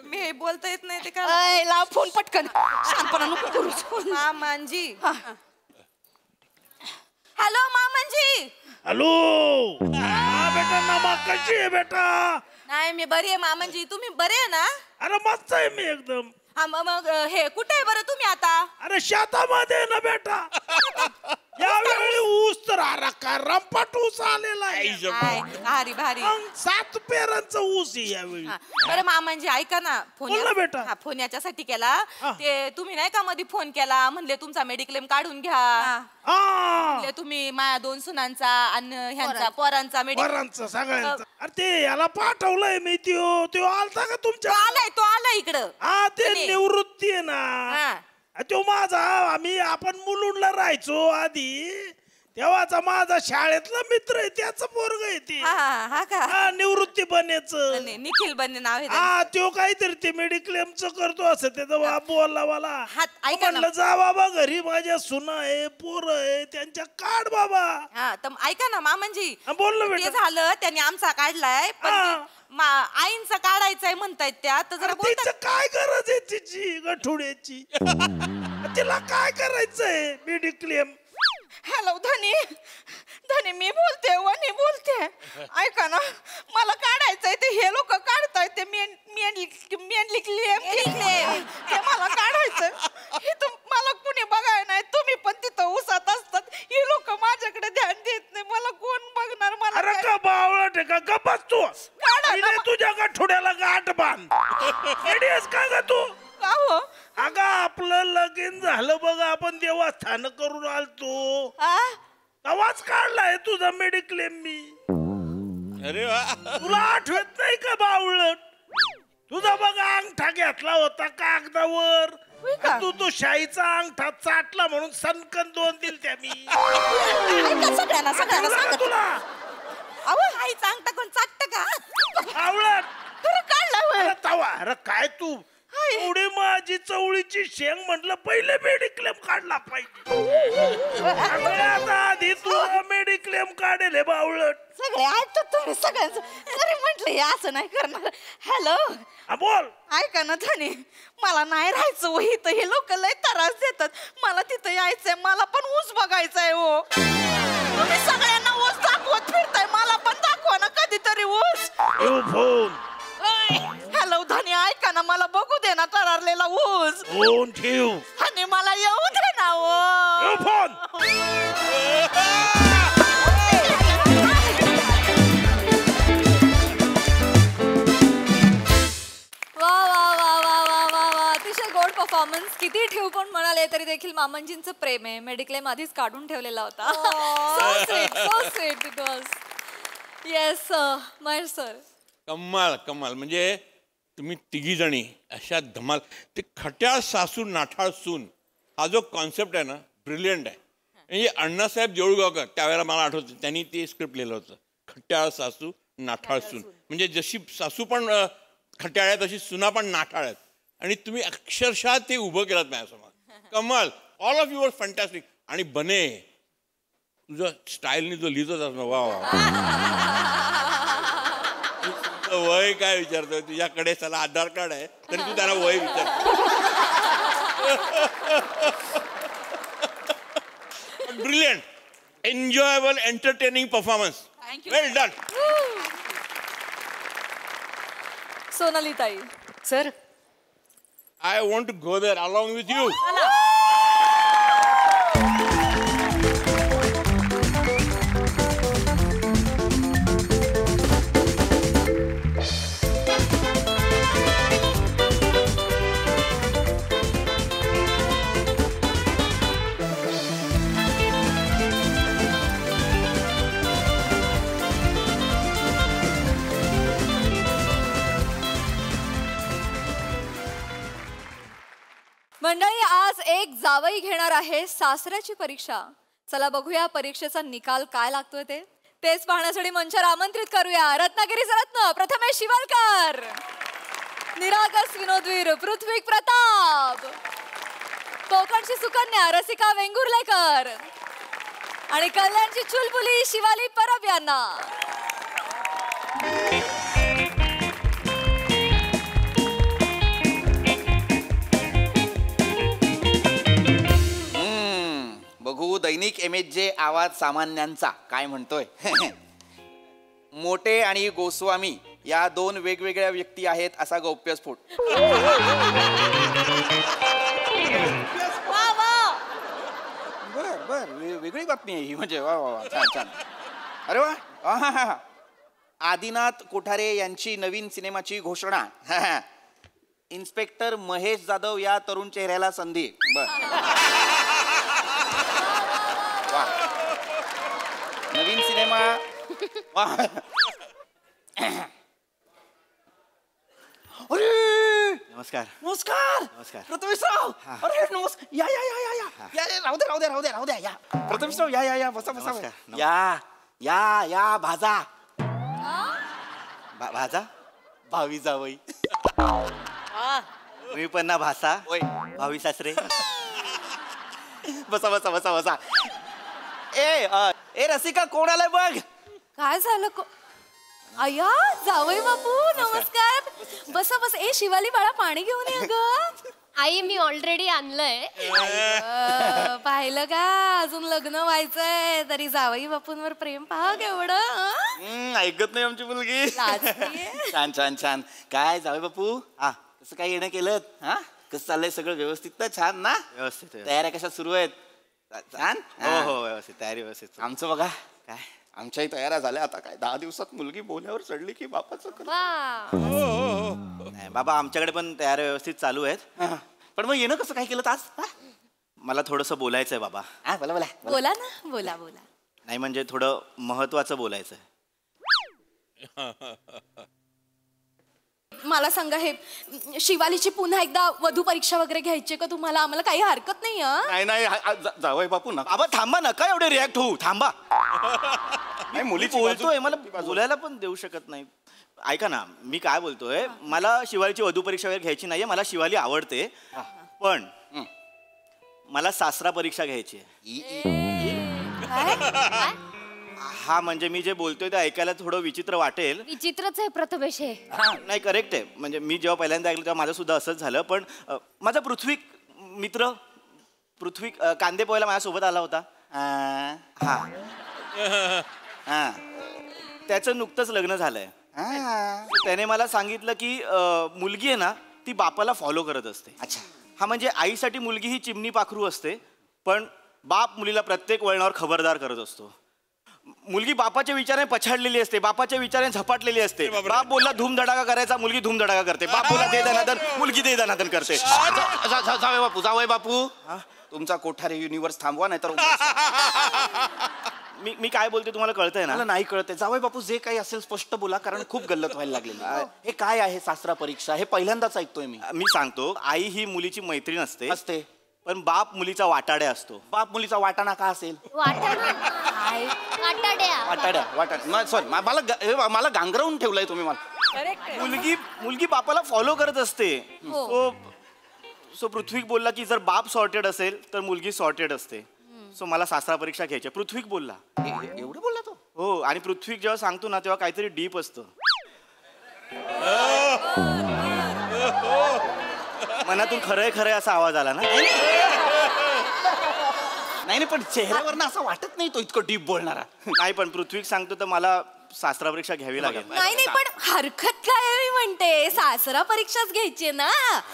मी बोलता येत नाही ते काय लाव फोन पटकन शांतपणा नको करू मामांजी हॅलो मामांजी हॅलो बेटा नमा कशी आहे बेटा नाही मी बरी आहे मामांजी तुम्ही बरे आहे ना अरे मस्त आहे मी एकदम. हा मग हे कुठे आहे बरं तुम्ही आता? अरे शेतामध्ये ना बेटा. यावेळी ऊस तर रंपाट ऊस आलेला आहे. भारी भारी. 7 पेरांचा ऊस आहे यावेळी. बरं म्हणजे ऐका ना बोल ना बेटा. फोन याच्यासाठी केला ते तुम्ही नाही का मध्ये फोन केला म्हणले तुमचा मेडिक्लेम काढून घ्या. म्हणले तुम्ही माझ्या 2 सुनांचा आणि ह्यांचा पोरांचा पोरांचा सगळ्यांचा. अरे ते याला पाठवलंय मी. त्यो आलता का तुमच्या? तो आलाय इकडं. हा ते निवृत्ती आहे ना. तो माझा आपण मुलुंडला राहायचो आधी तेव्हाचा माझा शाळेतला मित्र आहे. त्याचं पोरग आहे ते. हा निवृत्ती बनेचं निखिल बने नाव आहे. हा तो काहीतरी ते मेडिक्लेमचं करतो असं त्याचा बाप बोलला मला. ऐका म्हणलं जा बाबा घरी माझ्या सुना आहे पोर आहे त्यांच्या काढ बाबा. हा तर ऐका ना मामांजी. बोल ना बेटा. ते झालं त्यांनी आमचा काढलाय पण आईंचा काढायचंय म्हणतायत त्या. तर जरा तिचं काय गरज आहे तिची गठुड्याची? तिला काय करायचंय मेडिक्लेम? हॅलो धनी मी बोलते वनी बोलते. ऐका ना मला काढायचंय ते हे लोक काढतायत ते ते मला काढायचंय. हे मला कुणी बघाय नाही. तुम्ही पण तिथं उसात असतात. हे लोक माझ्याकडे ध्यान देत नाही. मला कोण बघणार? मला अरे का बावळट का गप्पच तू. तुझ्या गठुड्याला गाठ बांध. काय ग तू? अगं आपलं लगीन झालं बघ. आपण देवस्थान करून आलतो आवाज काढलाय तुझा मेडिक्लेम मी. अरे वा. तुला आठवत नाही का बावळट? तुझा बघ अंगठा घेतला होता कागदावर. तू शाईचा अंगठा चाटला म्हणून सनकन 2 दिल त्या मी. सगळ्यांना तुला आईचा अंगठा कोण चाटत का? बावळट काढला तवा. अरे काय तू एवढी माझी चवळीची शेंग म्हटलं पहिले मेडिक्लेम काढला पाहिजे. आधी तुला मेडिक्लेम काढेल हे बावळट. सगळे ऐकतात तुम्ही सगळ्यांचं तरी म्हटलं असं नाही करणार. हॅलो बोल. ऐका ना धनी मला नाही राहायचं हो इथं. हे लोक लय त्रास देतात. मला तिथं यायचंय. मला पण ऊस बघायचाय हो. तुम्ही सगळ्यांना ऊस दाखवत फिरताय. मला पण दाखवा ना कधीतरी ऊस. फोन. हॅलो धनी ऐका ना मला बघू दे ना तरारलेला ऊस. फोन ठेव. आणि मला येऊ दे ना हो. फोन. अतिशय गोड परफॉर्मन्स. किती ठेवू पण म्हणाले तरी देखील मामांजींचं प्रेम आहे. मेडिक्लेम आधीच काढून ठेवलेला होता. So sweet because yes Mahesh sir. कमाल कमाल. म्हणजे तुम्ही 3 जणी अशा धमाल. ते खट्याळ सासू नाठाळ सून हा जो कॉन्सेप्ट आहे ना ब्रिलियंट आहे. म्हणजे अण्णासाहेब देऊळगावकर त्यावेळेला मला आठवतं त्यांनी ते स्क्रिप्ट लिहिलं होतं. खट्याळ सासू नाठाळ सून. म्हणजे जशी सासू पण खट्याळ आहे तशी सुना पण नाठाळ आहेत. आणि तुम्ही अक्षरशः ते उभं केलं माझ्यासमोर. कमाल. All of you were fantastic. आणि बने तुझं स्टाईलने जो लिहितोच ना वा वा. वय काय विचारतोय? तुझ्याकडे चला आधार कार्ड आहे तरी तू त्याला वय विचारतो. Brilliant enjoyable entertaining performance. Well done. Sonali ताई sir. I want to go there along with you. मंडळी आज एक जावई घेणार आहे सासऱ्याची परीक्षा. चला बघूया परीक्षेचा निकाल काय लागतोय तेच पाहण्यासाठी मंचावर आमंत्रित करूया रत्नागिरीचा रत्न प्रथमेश शिवालकर, निरागस विनोदवीर पृथ्वी प्रताप, कोकणची सुकन्या रसिका वेंगुर्लेकर आणि कल्याणची चुलबुली शिवाली परब यांना. बघू दैनिक MSJ आवाज सामान्यांचा काय म्हणतोय. मोटे आणि गोस्वामी या 2 वेगवेगळ्या व्यक्ती आहेत असा गौप्यस्फोट. बर वेगळी बातमी आहे ही, म्हणजे वा वा वा, छान छान. अरे वा. आदिनाथ कोठारे यांची नवीन सिनेमाची घोषणा. इन्स्पेक्टर महेश जाधव या तरुण चेहऱ्याला संधी. बर. वा. नवीन सिनेमा. वा. अरे नमस्कार. नमस्कार. नमस्कार. प्रथमेशराव. अरे नमस्कार. या या या या या या या राहू द्या राहू द्या राहू द्या राहू द्या या. प्रथमेशराव या या या बसा बसा. नमस्कार. या या या भाजा. भाजा भावी जावई. मी पण ना भासा. होय. भावी सासरे. बसा बसा बसा बसा. ए रसिका कोण आलाय बघ. काय झालं अय्या जावई बापू नमस्कार. बसा बस. ए शिवाली बाळा पाणी घेऊन ये ग. आई मी ऑलरेडी आणलंय. पाहिलं का अजून लग्न व्हायचंय तरी जावई बापूंवर प्रेम पहा केवढं. ऐकत नाही आमची मुलगी. छान छान छान. काय जावे बापू कसं काय येणं केलं. कसं चाललंय सगळं व्यवस्थित ना. छान ना. व्यवस्थित. तयाऱ्या कशा सुरू आहेत. छान. हो हो व्यवस्थित. तयारी व्यवस्थित. आमचं बघा काय आमच्याही तयाऱ्या झाल्या. आता काय 10 दिवसात मुलगी बोल्यावर चढली की बापाचं नाही बाबा आमच्याकडे पण तयारी व्यवस्थित चालू आहेत. पण मग येणं कसं काय केलं आज. मला थोडंसं बोलायचंय बाबा. बोला बोला बोला ना. बोला बोला. नाही म्हणजे थोडं महत्वाचं बोलायचंय. मला सांगा हे शिवालीची पुन्हा एकदा वधू परीक्षा वगैरे घ्यायची का तुम्हाला. आम्हाला काही हरकत नाही. नाही जावई बापू ना. बाबा थांबा नका एवढे रिॲक्ट होऊ. थांबा. नाही मुलीची बोलतोय मला बोलायला पण देऊ शकत नाही. ऐका ना मी काय बोलतोय. मला शिवालीची वधू परीक्षा वगैरे घ्यायची नाहीये. मला शिवाली आवडते पण मला सासरा परीक्षा घ्यायची आहे. हा म्हणजे मी जे बोलतोय ते ऐकायला थोडं विचित्र वाटेल. विचित्रच आहे प्रथमेश हे. नाही करेक्ट आहे. म्हणजे मी जेव्हा पहिल्यांदा ऐकलं तेव्हा माझं सुद्धा असंच झालं. पण माझा पृथ्वी मित्र पृथ्वी कांदे पोहायला माझ्यासोबत आला होता. हा हा त्याचं नुकतंच लग्न झालंय. त्याने मला सांगितलं की मुलगी आहे ना ती बापाला फॉलो करत असते. अच्छा. हा म्हणजे आईसाठी मुलगी ही चिमणी पाखरू असते पण बाप मुलीला प्रत्येक वळणावर खबरदार करत असतो. मुलगी बापाच्या विचाराने पछाडलेली असते. बापाच्या विचाराने झपाटलेली असते. बाप बोलला धूमधडाका करायचा मुलगी धूमधडाका करते. बाप बोलला दे दनादन मुलगी दे दनादन करते. जावई बापू तुमचा कोठारे युनिव्हर्स थांबवा नाही तर मी काय बोलते तुम्हाला कळतंय ना. मला नाही कळतंय. जावई बापू जे काही असेल स्पष्ट बोला कारण खूप गल्लत व्हायला लागलेली. हे काय आहे सासरा परीक्षा. हे पहिल्यांदाच ऐकतोय मी. मी सांगतो आई ही मुलीची मैत्रीण असते असते पण बाप मुलीचा वाटाड्या असतो. बाप मुलीचा वाटाणा का असेल. वाटाड्या. सॉरी मला गांगरवून ठेवलंय तुम्ही मला. मुलगी बापाला फॉलो करत असते. सो पृथ्वी बोलला की जर बाप सॉर्टेड असेल तर मुलगी सॉर्टेड असते. सो मला सासरा परीक्षा घ्यायची. पृथ्वी बोलला. एवढं बोलला तो. हो आणि पृथ्वी जेव्हा सांगतो ना तेव्हा काहीतरी डीप असतं. मनातून खरंय खरंय असा आवाज आला ना. नाही पण चेहऱ्यावर असं वाटत नाही तो इतकं डीप बोलणारा. नाही पण पृथ्वी सांगतो तर मला सासरा परीक्षा घ्यावी लागेल. नाही पण हरकत काय मी म्हणते सासरा परीक्षाच घ्यायची ना.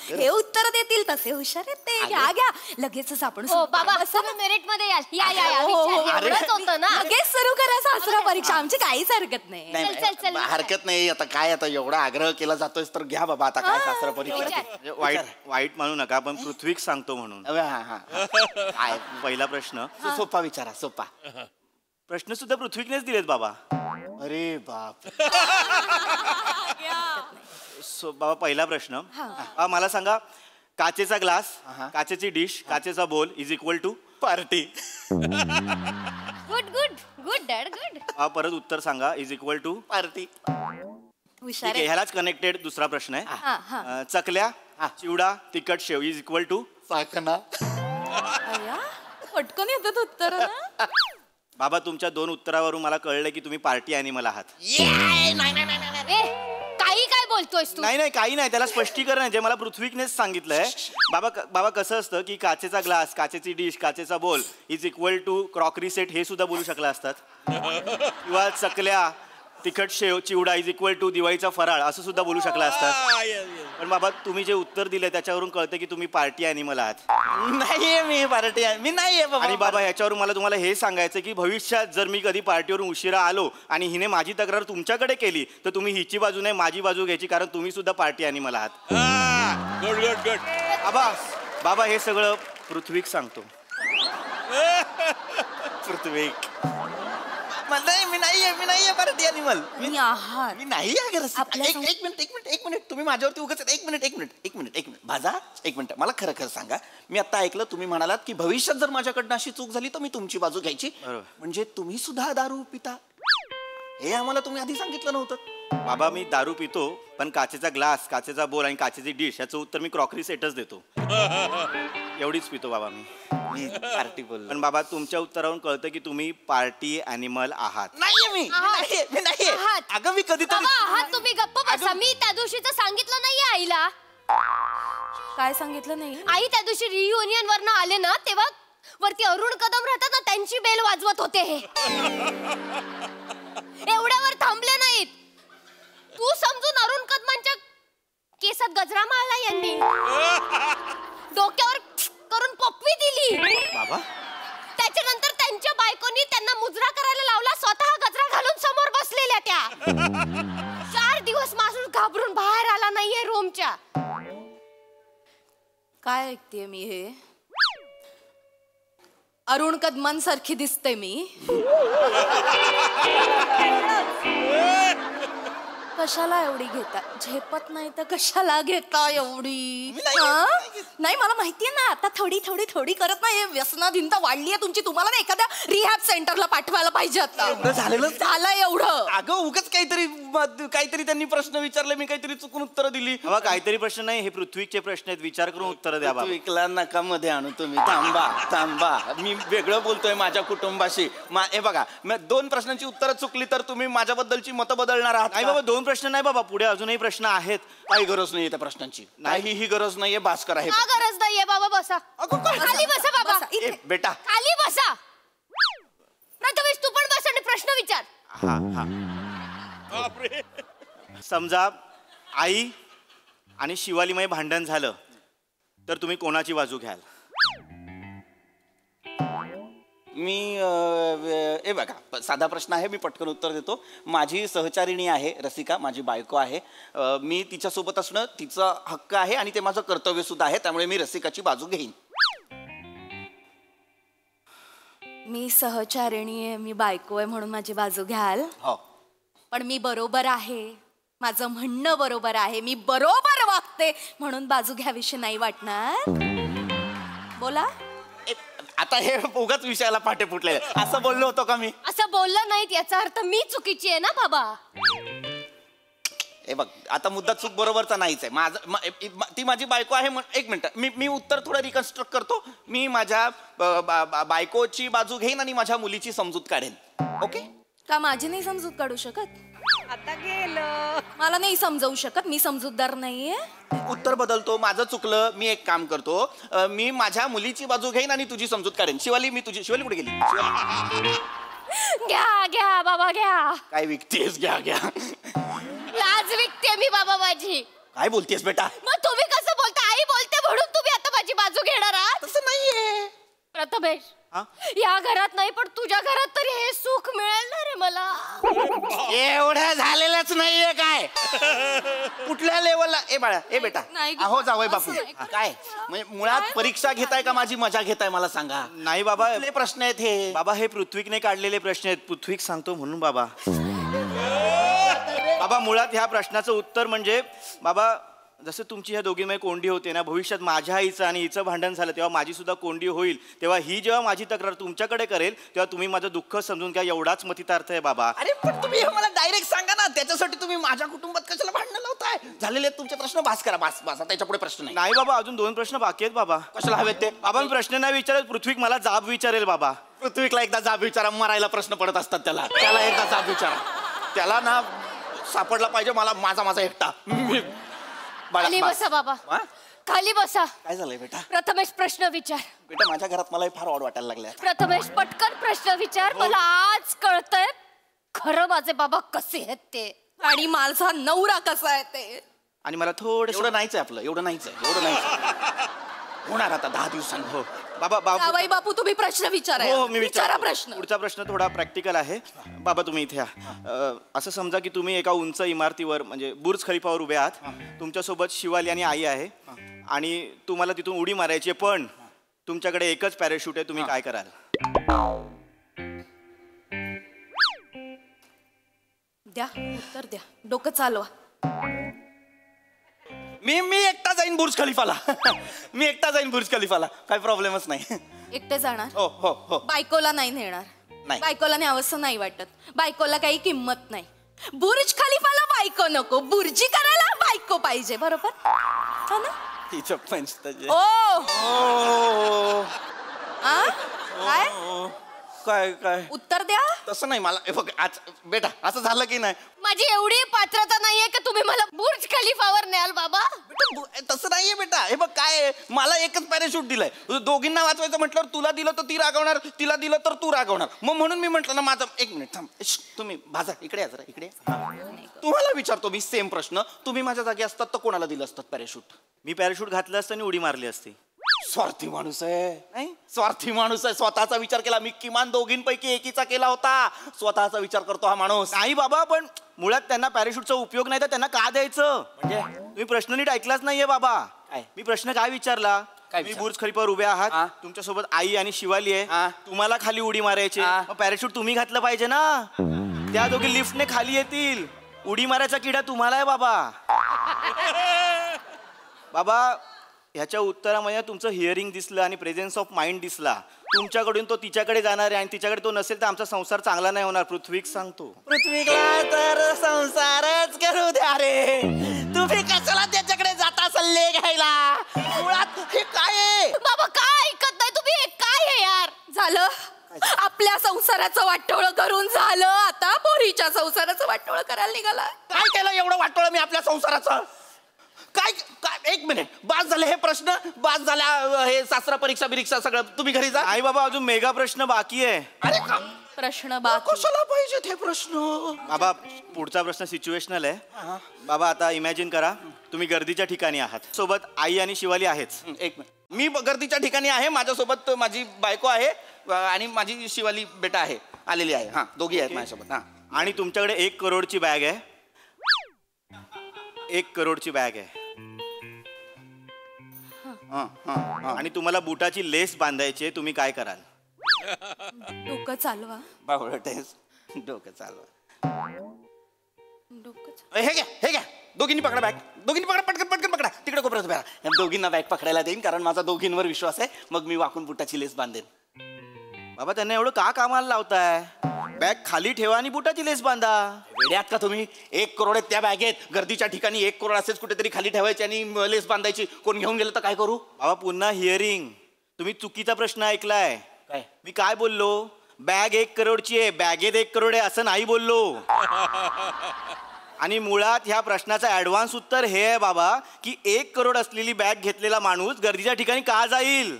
हे उत्तर देतील तसे हुशार आहेत ते. घ्या लगेचच आपण. हो बाबा तुम्ही मेरिट मध्ये याल. या एवढंच होतं ना. लगेच सुरू करा सासरा परीक्षा. आमची काहीच हरकत नाही. चल हरकत नाही. आता काय आता एवढा आग्रह केला जातोय तर घ्या बाबा. आता काय सासरा परीक्षा. वाईट म्हणू नका पण पृथ्वीक सांगतो म्हणून. काय पहिला प्रश्न सोपा विचारा. सोपा प्रश्न सुद्धा पृथ्वीकनेच दिलेत बाबा. अरे बाप. बाबा पहिला प्रश्न मला सांगा काचेचा ग्लास काचेची डिश काचेचा बोल is equal to party. Good good good dad good. परत उत्तर सांगा इज इक्वल टू पार्टी. हुशार. ह्यालाच कनेक्टेड दुसरा प्रश्न आहे. चकल्या चिवडा तिखट शेव इज इक्वल टू साखना. पटकन येतात उत्तर ना. बाबा तुमच्या 2 उत्तरावरून मला कळलं की तुम्ही पार्टी अॅनिमल आहात. काही काय बोलतोयस तू. नाही काही नाही त्याला स्पष्टीकरण आहे जे मला पृथ्वीकनेच सांगितलंय. बाबा कसं असतं की काचेचा ग्लास काचेची डिश काचेचा बोल is equal to crockery set हे सुद्धा बोलू शकला असतात. किंवा चकल्या तिखट शेव चिवडा इज इक्वल टू दिवाळीचा फराळ असं सुद्धा बोलू शकला असता. पण बाबा तुम्ही जे उत्तर दिले त्याच्यावरून कळतं की तुम्ही पार्टी अॅनिमल आहात. नाहीये मी पार्टी मी नाहीये बाबा. आणि बाबा ह्याच्यावरून मला तुम्हाला हे सांगायचं की भविष्यात जर मी कधी पार्टीवरून उशिरा आलो आणि हिने माझी तक्रार तुमच्याकडे केली तर तुम्ही हिची बाजू नाही माझी बाजू घ्यायची, कारण तुम्ही सुद्धा पार्टी अॅनिमल आहात. Good good good. बाबा हे सगळं पृथ्वीक सांगतो. पृथ्वीक मी नाहीये पार्टी अॅनिमल. मी आहात. मी नाही आहे एक मिनिट तुम्ही माझ्यावरती उगाच एक मिनिट भाजा एक मिनिट. मला खरं खरं सांगा, मी आता ऐकलं तुम्ही म्हणालात की भविष्यात जर माझ्याकडनं अशी चूक झाली तर मी तुमची बाजू घ्यायची. म्हणजे तुम्ही सुद्धा दारू पिता हे आम्हाला तुम्ही आधी सांगितलं नव्हतं. बाबा मी दारू पितो, पण काचेचा ग्लास, काचेचा बोल आणि काचेची डिश याचं उत्तर मी क्रॉकरी सेटच देतो. एवढीच पितो बाबा मी. पार्टी बोल. पण बाबा तुमच्या उत्तरावरून कळतं की तुम्ही पार्टी अॅनिमल आहात. नाहीये मी नाहीये. अगं मी कधीतरी आहात तुम्ही. गप्प बसा. मी त्या दिवशीच सांगितलं नाहीये आईला. काय सांगितलं नाही? आई त्या दिवशी रियुनियन वरनं आले ना तेव्हा वरती अरुण कदम राहतात ना त्यांची बेल वाजवत होते हे. एवढ्यावर थांबले नाहीत. तू समजून अरुण कदमांच्या केसात गजरा मारला यांनी. डोक्यावर करून पप्पी दिली. बाबा त्याच्यानंतर त्यांच्या बायकोनी त्यांना मुजरा करायला लावला. स्वतः गजरा घालून समोर बसलेल्या त्या. 4 दिवस माणूस घाबरून बाहेर आला नाहीये रूमच्या. काय ऐकतेय मी हे? अरुण कदमांसारखी दिसते मी. कशाला एवढी घेता? झेपत नाही तर कशाला घेता एवढी? नाही मला माहितीये ना, आता थोडी थोडी थोडी करत नाही. व्यसनाधीनता वाढलीये तुमची. तुम्हाला ना एखाद्या रिहॅब सेंटरला पाठवायला पाहिजे आता. झालं एवढं. अगं उगाच काहीतरी त्यांनी प्रश्न विचारले, मी काहीतरी चुकून उत्तर दिली. बाबा काहीतरी प्रश्न नाही, हे पृथ्वीचे प्रश्न आहेत. विचार करून उत्तर द्या बाबा. पृथ्वीकला नका मध्ये आणू तुम्ही. थांबा मी वेगळं बोलतोय माझ्या कुटुंबाशी. हे बघा 2 प्रश्नांची उत्तरं चुकली तर तुम्ही माझ्याबद्दलची मतं बदलणार आहात. नाही बाबा 2 प्रश्न नाही बाबा, पुढे अजूनही प्रश्न आहेत. काही गरज नाहीये त्या प्रश्नांची. नाही ही गरज नाहीये. भास्कर आहे. का गरज नाहीये बाबा? बसा खाली. बसा बाबा. बेटा खाली बसा. प्रथमेश तू पण बस आणि प्रश्न विचार. समजा आई आणि शिवालीमध्ये भांडण झालं तर तुम्ही कोणाची बाजू घ्याल? मी बघा साधा प्रश्न आहे, मी पटकन उत्तर देतो. माझी सहचारिणी आहे रसिका, माझी बायको आहे. मी तिच्यासोबत असणं तिचा हक्क आहे आणि ते माझं कर्तव्य सुद्धा आहे. त्यामुळे मी रसिकाची बाजू घेईन. मी सहचारिणी आहे, मी बायको आहे म्हणून माझी बाजू घ्याल? हो. पण मी बरोबर आहे, माझं म्हणणं बरोबर आहे, मी बरोबर वागते म्हणून बाजू घ्याविषयी नाही वाटणार? बोला. आता हे उगाच विषयाला पाठे फुटले. असं बोललो होतो का मी? असं बोललं नाहीत याचा अर्थ मी चुकीची आहे ना बाबा. हे बघ आता मुद्दा चूक बरोबरचा नाहीच आहे. ती माझी बायको आहे. एक मिनिट मी उत्तर थोडं रिकन्स्ट्रक्ट करतो. मी माझ्या बायकोची बाजू घेईन आणि माझ्या मुलीची समजूत काढेन. ओके? का माझी नाही समजूत काढू शकत? आता गेलं. मला नाही समजावू शकत, मी समजूतदार नाहीये. उत्तर बदलतो. माझं चुकलं. मी एक काम करतो, मी माझ्या मुलीची बाजू घेईन आणि तुझी समजूत काढेन. शिवाली शिवाली कुठे गेली? घ्या बाबा घ्या. काय विकतेस? घ्या लाज विकते मी बाबा माझी. काय बोलतेस बेटा? मग तुम्ही कसं बोलता? आई बोलते म्हणून तुम्ही आता माझी बाजू घेणार आहात? तसं नाहीये प्रथमेश. या घरात नाही पण तुझ्या घरात तरी हे सुख मिळेल ना रे मला. एवढं झालेलंच नाहीये काय? कुठल्या लेवलला? ए बाळा ए बेटा. अहो जावई बापू काय म्हणजे मुळात परीक्षा घेताय का माझी मजा घेताय मला सांगा? नाही बाबा, प्रश्न आहेत हे. बाबा हे पृथ्वीकने काढलेले प्रश्न आहेत. पृथ्वीक सांगतो म्हणून बाबा. बाबा मुळात ह्या प्रश्नाचं उत्तर म्हणजे बाबा जसं तुमची ह्या दोघींमध्ये कोंडी होते ना, भविष्यात माझ्या आईचं आणि हिचं भांडण झालं तेव्हा माझी सुद्धा कोंडी होईल. तेव्हा ही जेव्हा माझी तक्रार तुमच्याकडे करेल तेव्हा तुम्ही माझं दुःख समजून घ्या. एवढाच मतितार्थ आहे बाबा. अरे पण तुम्ही हे मला डायरेक्ट सांगा ना. त्याच्यासाठी तुम्ही माझ्या कुटुंबात कशाला भांडणं लावताय? झालेले तुमचे प्रश्न भास करा. भास त्याच्या पुढे प्रश्न नाही. नाही बाबा अजून 2 प्रश्न बाकी आहेत बाबा. कशाला हवेत ते? बाबा मी प्रश्न नाही विचारत, पृथ्वीक मला जाब विचारेल बाबा. पृथ्वीकला एकदा जाब विचारा. मरायला प्रश्न पडत असतात त्याला एकदा जाब विचारा. त्याला ना सापडला पाहिजे मला माझा एकटा. खाली बसा बाबा. खाली बसा. काय झालंय बेटा? प्रथमेश प्रश्न विचार. बेटा माझ्या घरात मला फार ऑड वाटायला लागले. प्रथमेश पटकन प्रश्न विचार. मला आज कळतंय खरं माझे बाबा कसे आहेत ते. आणि माझा नवरा कसा आहे ते. आणि मला थोडं एवढं नाहीच आहे आपलं, एवढं नाहीच आहे, एवढं नाहीच होणार आता 10 दिवसांनी. हो बाबा जावई बापू तुम्ही प्रश्न विचारा. हो मी विचारा प्रश्न. पुढचा प्रश्न थोडा प्रॅक्टिकल आहे. बाबा तुम्ही इथे या. असं समजा की तुम्ही एका उंच इमारतीवर म्हणजे बुर्ज खलिफावर उभे आहात. तुमच्यासोबत शिवाली आणि आई आहे आणि तुम्हाला तिथून उडी मारायची आहे, पण तुमच्याकडे एकच पॅराशूट आहे. तुम्ही काय कराल? द्या उत्तर द्या. डोकं चालवा. मी एकटा जाईन बुर्ज खलिफाला. मी एकटा जाईन बुर्ज खलिफाला, काही प्रॉब्लेमच नाही. एकटे जाणार. हो हो हो. बायकोला नाही नेणार. नाही. बायकोला न्यावंसं नाही वाटत. बायकोला काही किंमत नाही. बुर्ज खलिफाला बायको नको, बुर्जी करायला बायको पाहिजे. बरोबर हो ना. तिचं पंच काय काय उत्तर द्या. तसं नाही मला बघ आज बेटा असं झालं की नाही. माझी एवढी पात्रता नाहीये की तुम्ही मला बुर्ज खलिफावर न्याल बाबा. तसं नाहीये बेटा. हे बघ काय आहे, मला एकच पॅराशूट दिलंय. दोघींना वाचवायचं म्हटल्यावर तुला दिलं तर ती रागवणार, तिला दिलं तर तू रागवणार. मग म्हणून मी म्हटलं ना माझं. एक मिनिट थांब. तुम्ही भाजा इकडे या जरा इकडे. तुम्हाला विचारतो मी सेम प्रश्न. तुम्ही माझ्या जागी असतात तर कोणाला दिलं असतात पॅराशूट? मी पॅराशूट घातलं असतं आणि उडी मारली असती. स्वार्थी माणूस आहे. नाही स्वार्थी माणूस आहे. स्वतःचा विचार केला. मी किमान दोघींपैकी एकीचा केला होता. स्वतःचा विचार करतो हा माणूस. नाही बाबा, पण मुळात त्यांना पॅराशूटचा उपयोग नाही तर त्यांना का द्यायचं? म्हणजे तुम्ही प्रश्न नीट ऐकलाच नाहीये बाबा. मी प्रश्न काय विचारला? मी बुर्ज खलिफावर उभे आहात. तुमच्यासोबत आई आणि शिवाली आहे. तुम्हाला खाली उडी मारायची. पॅराशूट तुम्ही घातलं पाहिजे ना. त्या दोघी लिफ्टने खाली येतील. उडी मारायचा किडा तुम्हाला आहे बाबा. बाबा ह्याच्या उत्तरामध्ये तुमचं हिअरिंग दिसलं आणि प्रेझेन्स ऑफ माइंड दिसला. तुमच्याकडून तो तिच्याकडे जाणार आहे आणि तिच्याकडे तो नसेल तर आमचा संसार चांगला नाही होणार. पृथ्वीक सांगतो. पृथ्वीला तर संसारच करू द्या रे. तुम्ही कशाला त्याच्याकडे जाता सल्ले घ्यायला? मुळात हे काय आहे बाबा? काय ऐकत नाही तुम्ही? हे काय आहे यार? झालं आपल्या संसाराचं वाटोळं करून झालं. आता पोरीच्या संसाराचं वाटोळं करायला निघाला. काय केलं एवढं वाटोळं मी आपल्या संसाराचं? काय काय एक मिनिट. बास झाले हे प्रश्न. बास झाल्या हे शास्त्र परीक्षा बिरीक्षा सगळं. तुम्ही घरी जा. आई बाबा अजून मेगा प्रश्न बाकी आहे. अरे प्रश्न बाकी कशाला पाहिजे ते प्रश्न? बाबा पुढचा प्रश्न सिच्युएशनल आहे. बाबा आता इमॅजिन करा तुम्ही गर्दीच्या ठिकाणी आहात. सोबत आई आणि शिवाली आहेच. एक मिनिट. मी गर्दीच्या ठिकाणी आहे. माझ्यासोबत माझी बायको आहे आणि माझी शिवाली बेटा आहे आलेली आहे. हा दोघी आहेत माझ्यासोबत. हा आणि तुमच्याकडे 1 करोडची बॅग आहे. 1 करोडची बॅग आहे. आणि तुम्हाला बुटाची लेस बांधायची आहे. तुम्ही काय कराल? डोकं चालवा. डोकं चालवा. हे घ्या हे घ्या. दोघींनी पकडा बॅग. दोघींनी पकडा पटकन पटकन पकडा. तिकडे कोपऱ्यात उभ्या राहा. दोघींना बॅग पकडायला देईन कारण माझा दोघींवर विश्वास आहे. मग मी वाकून बुटाची लेस बांधेन. बाबा त्यांना एवढं का कामाला लावताय? बॅग खाली ठेवा आणि बुटाची लेस बांधा. वेड्यात का तुम्ही? 1 करोड आहेत त्या बॅगेत. गर्दीच्या ठिकाणी 1 करोड असेच कुठेतरी खाली ठेवायची आणि लेस बांधायची. कोण घेऊन गेलं तर काय करू? बाबा पुन्हा हिअरिंग. तुम्ही चुकीचा प्रश्न ऐकलाय. काय मी काय बोललो? बॅग 1 करोडची आहे. बॅगेत 1 करोड आहे असं नाही बोललो. आणि मुळात ह्या प्रश्नाचं ऍडव्हान्स उत्तर हे आहे बाबा की 1 करोड असलेली बॅग घेतलेला माणूस गर्दीच्या ठिकाणी का जाईल?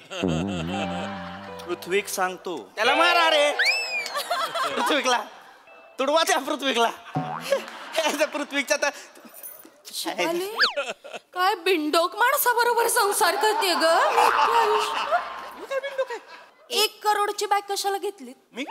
पृथ्वीक सांगतो. त्याला मारा रे पृथ्वीकला. तुडवा त्या पृथ्वीकला. पृथ्वीच्या तर काय बिंडोक माणसाबरोबर संसार करते ग. 1 करोडची बॅग कशाला घेतली? मी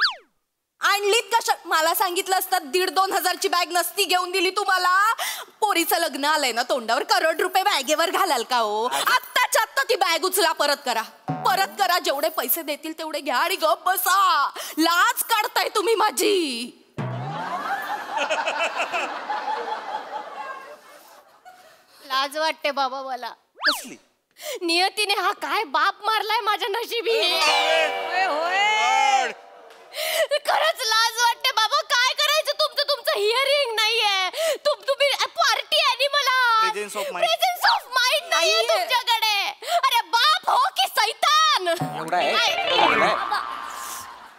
आणलीत कशा? मला सांगितलं असतात 1,500-2,000 हजारची बॅग नसती घेऊन दिली तुम्हाला. पोरीचं लग्न आलंय ना तोंडावर. करोड रुपये बॅगेवर घालाल का हो? आत्ताच्या आत्ता ती बॅग उचला. परत करा. परत करा. जेवढे पैसे देतील तेवढे घ्या आणि गप बसा. लाज काढताय तुम्ही माझी. लाज वाटते बाबा मला. कसली? नियतीने हा काय बाप मारलाय माझ्या नशिबी. खरंच लाज वाटते बाबा. काय करायचं? तुमचं हिअरिंग नाहीये. तुम्ही पार्टी ॲनिमल आहात. प्रेझेन्स ऑफ माइंड नाहीये तुमच्याकडे. अरे बाप हो की सैतान.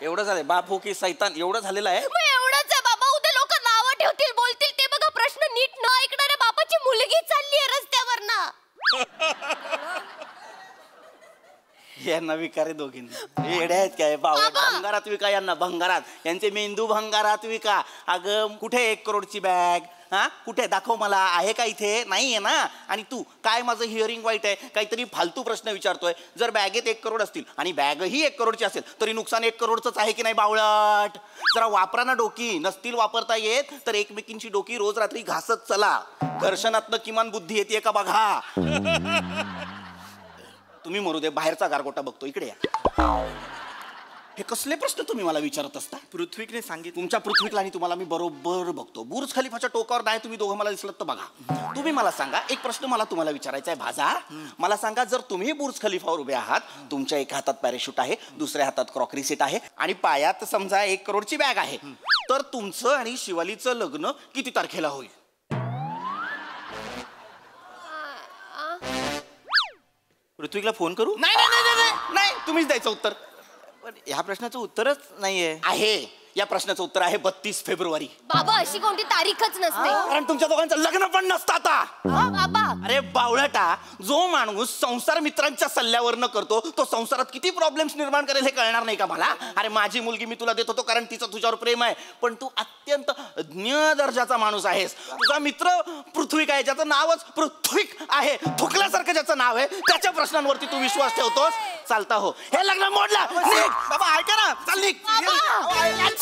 एवढं झालंय. बाप हो की सैतान एवढं झालेलं आहे. मग एवढंच आहे बाबा. उद्या लोक नावं ठेवतील बोलतील ते बघा. प्रश्न नीट न ऐकणाऱ्या बापाची मुलगी चालली आहे रस्त्यावर ना. यांना विका रे दोघींना. येडे आहेत काय बावळट. भंगारात विका यांना, भंगारात. यांचे मेंदू भंगारात विका. अगं कुठे 1 करोडची बॅग? हा कुठे दाखव मला. आहे का इथे? नाही आहे ना. आणि तू काय माझं हिअरिंग वाईट आहे, काहीतरी फालतू प्रश्न विचारतोय. जर बॅगेत 1 करोड असतील आणि बॅगही 1 करोडची असेल तरी नुकसान 1 करोडचंच आहे की नाही बावळट. जरा वापरा ना डोकी. नसतील वापरता येत तर एकमेकींची डोकी रोज रात्री घासत चला. घर्षणातनं किमान बुद्धी येते का बघा. तुम्ही मरू दे, बाहेरचा गारगोटा बघतो. इकडे या. हे कसले प्रश्न तुम्ही मला विचारत असता? पृथ्वीकने सांगितलं. तुमच्या पृथ्वीकला आणि तुम्हाला मी बरोबर बघतो. बुर्ज खलिफाच्या टोकावर नाही तुम्ही दोघं मला दिसलात तर बघा. तुम्ही मला सांगा, एक प्रश्न मला तुम्हाला विचारायचा आहे भाजा. मला सांगा, जर तुम्ही बुर्ज खलिफावर उभे आहात, तुमच्या एका हातात पॅराशूट आहे, दुसऱ्या हातात क्रॉकरी सेट आहे आणि पायात समजा 1 करोडची बॅग आहे, तर तुमचं आणि शिवालीचं लग्न किती तारखेला होईल? पृथ्वीला फोन करू? नाही नाही नाही नाही नाही, तुम्हीच द्यायचं उत्तर. पण ह्या प्रश्नाचं उत्तरच नाहीये. आहे. या प्रश्नाचं उत्तर आहे 32 फेब्रुवारी. बाबा अशी कोणती तारीखच नसते. कारण तुमच्या दोघांचं लग्न पण नसतं आता. बाबा अरे बावळटा, जो माणूस संसार मित्रांच्या सल्ल्यावर न करतो तो संसारात किती प्रॉब्लेम्स निर्माण करेल हे कळणार नाही का मला? अरे माझी मुलगी मी तुला देत होतो कारण तिचं तुझ्यावर प्रेम आहे, पण तू अत्यंत ज्ञ दर्जाचा माणूस आहेस. तुझा मित्र पृथ्वीक आहे, ज्याचं नावच पृथ्वीक आहे, थुकल्यासारखं ज्याचं नाव आहे, त्याच्या प्रश्नांवरती तू विश्वास ठेवतोस. चालता हो. हे लग्न मोडला. निघ बाबा, ऐका ना. चल निघ.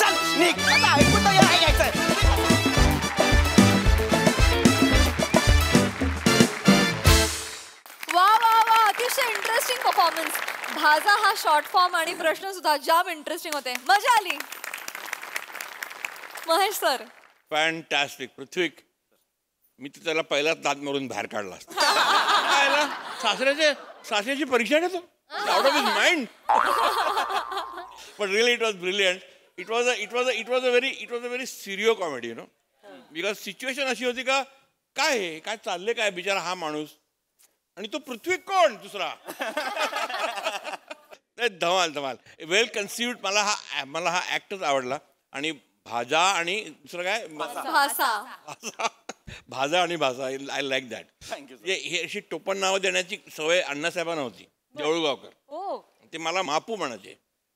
चल निघ. आता ऐकून तर घ्यायचंय. वा वा वा, अतिशय इंटरेस्टिंग परफॉर्मन्स. भाजा हा शॉर्ट फॉर्म आणि प्रश्न सुद्धा जाम इंटरेस्टिंग होते. मजा आली. महेश सर. फॅन्टॅस्टिक. पृथ्वीक, मी तर त्याला पहिलाच दात मारून बाहेर काढला असता. सासऱ्याची परीक्षा देतो आउट ऑफ हिज माइंड. पण really it was brilliant. It was a very serio comedy, you know. Because situation अशी होती का काय चालले काय बिचारा हा माणूस, आणि तो पृथ्वी कोण दुसरा. धमाल. वेल कन्सिव्ड. मला हा ऍक्टच आवडला. आणि भाजा आणि दुसरं काय भाजा आणि भाषा. I like that. हे अशी टोपण नावं देण्याची सवय अण्णासाहेबांना होती, देऊळगावकर. ते मला मापू म्हणायचे.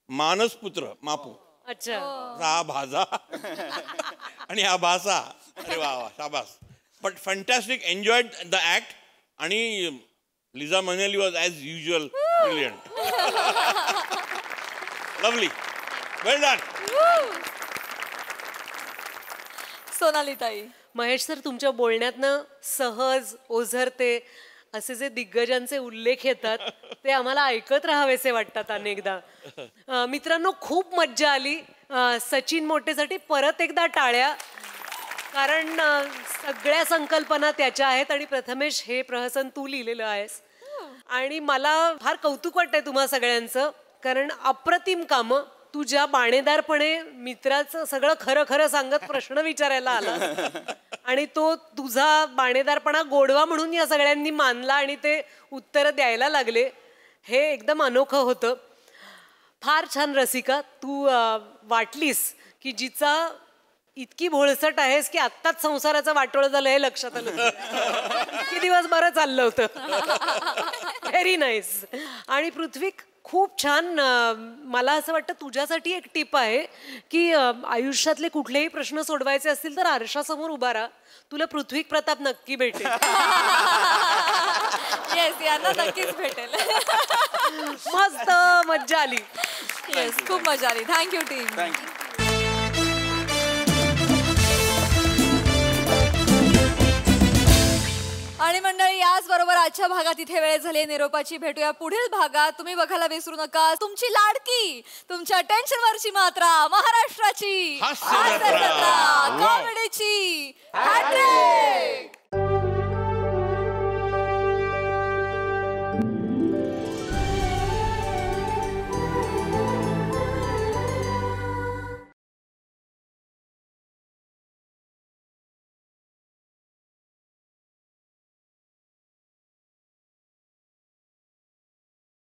मानसपुत्र मापू. अच्छा. हा भाजा आणि हा भाषा. अरे वा वा, शाबास. But fantastic. Enjoyed the act. आणि Liza Minnelli was as usual brilliant. Lovely. Well done. Sonali ताई. महेश सर, तुमच्या बोलण्यातनं सहज, ओझरते असे जे दिग्गजांचे उल्लेख येतात ते आम्हाला ऐकत राहावेसे वाटतात अनेकदा. मित्रांनो, खूप मज्जा आली. सचिन मोटेसाठी परत एकदा टाळ्या, कारण सगळ्या संकल्पना त्याच्या आहेत आणि प्रथमेश हे प्रहसन तू लिहिलेलं आहेस. आणि मला फार कौतुक वाटतंय तुम्हा सगळ्यांचं, कारण अप्रतिम कामं. तू ज्या बाणेदारपणे मित्राचं सगळं खरं खरं सांगत प्रश्न विचारायला आला आणि तो तुझा बाणेदारपणा गोडवा म्हणून या सगळ्यांनी मानला आणि ते उत्तरं द्यायला लागले, हे एकदम अनोखं होतं. फार छान रसिका. तू वाटलीस की जिचा इतकी भोळसट आहेस की आत्ताच संसाराचं वाटोळं झालं हे लक्षात आलं. इतकी दिवस बरं चाललं होतं. Very nice. आणि पृथ्वीक, खूप छान. मला असं वाटतं तुझ्यासाठी एक टिप आहे की आयुष्यातले कुठलेही प्रश्न सोडवायचे असतील तर आरशासमोर उभा राहा. तुला पृथ्वीक प्रताप नक्की भेटेल. येस, यांना नक्कीच भेटेल. मस्त मज्जा आली. येस, खूप मजा आली. Thank you team. थँक्यू. आणि मंडळी, याच बरोबर आजच्या भागात इथे वेळ झाली निरोपाची. भेटूया पुढील भागात. तुम्ही बघायला विसरू नका तुमची लाडकी, तुमच्या टेन्शनवरची मात्रा, महाराष्ट्राची हास्य जत्रा. कॉमेडीची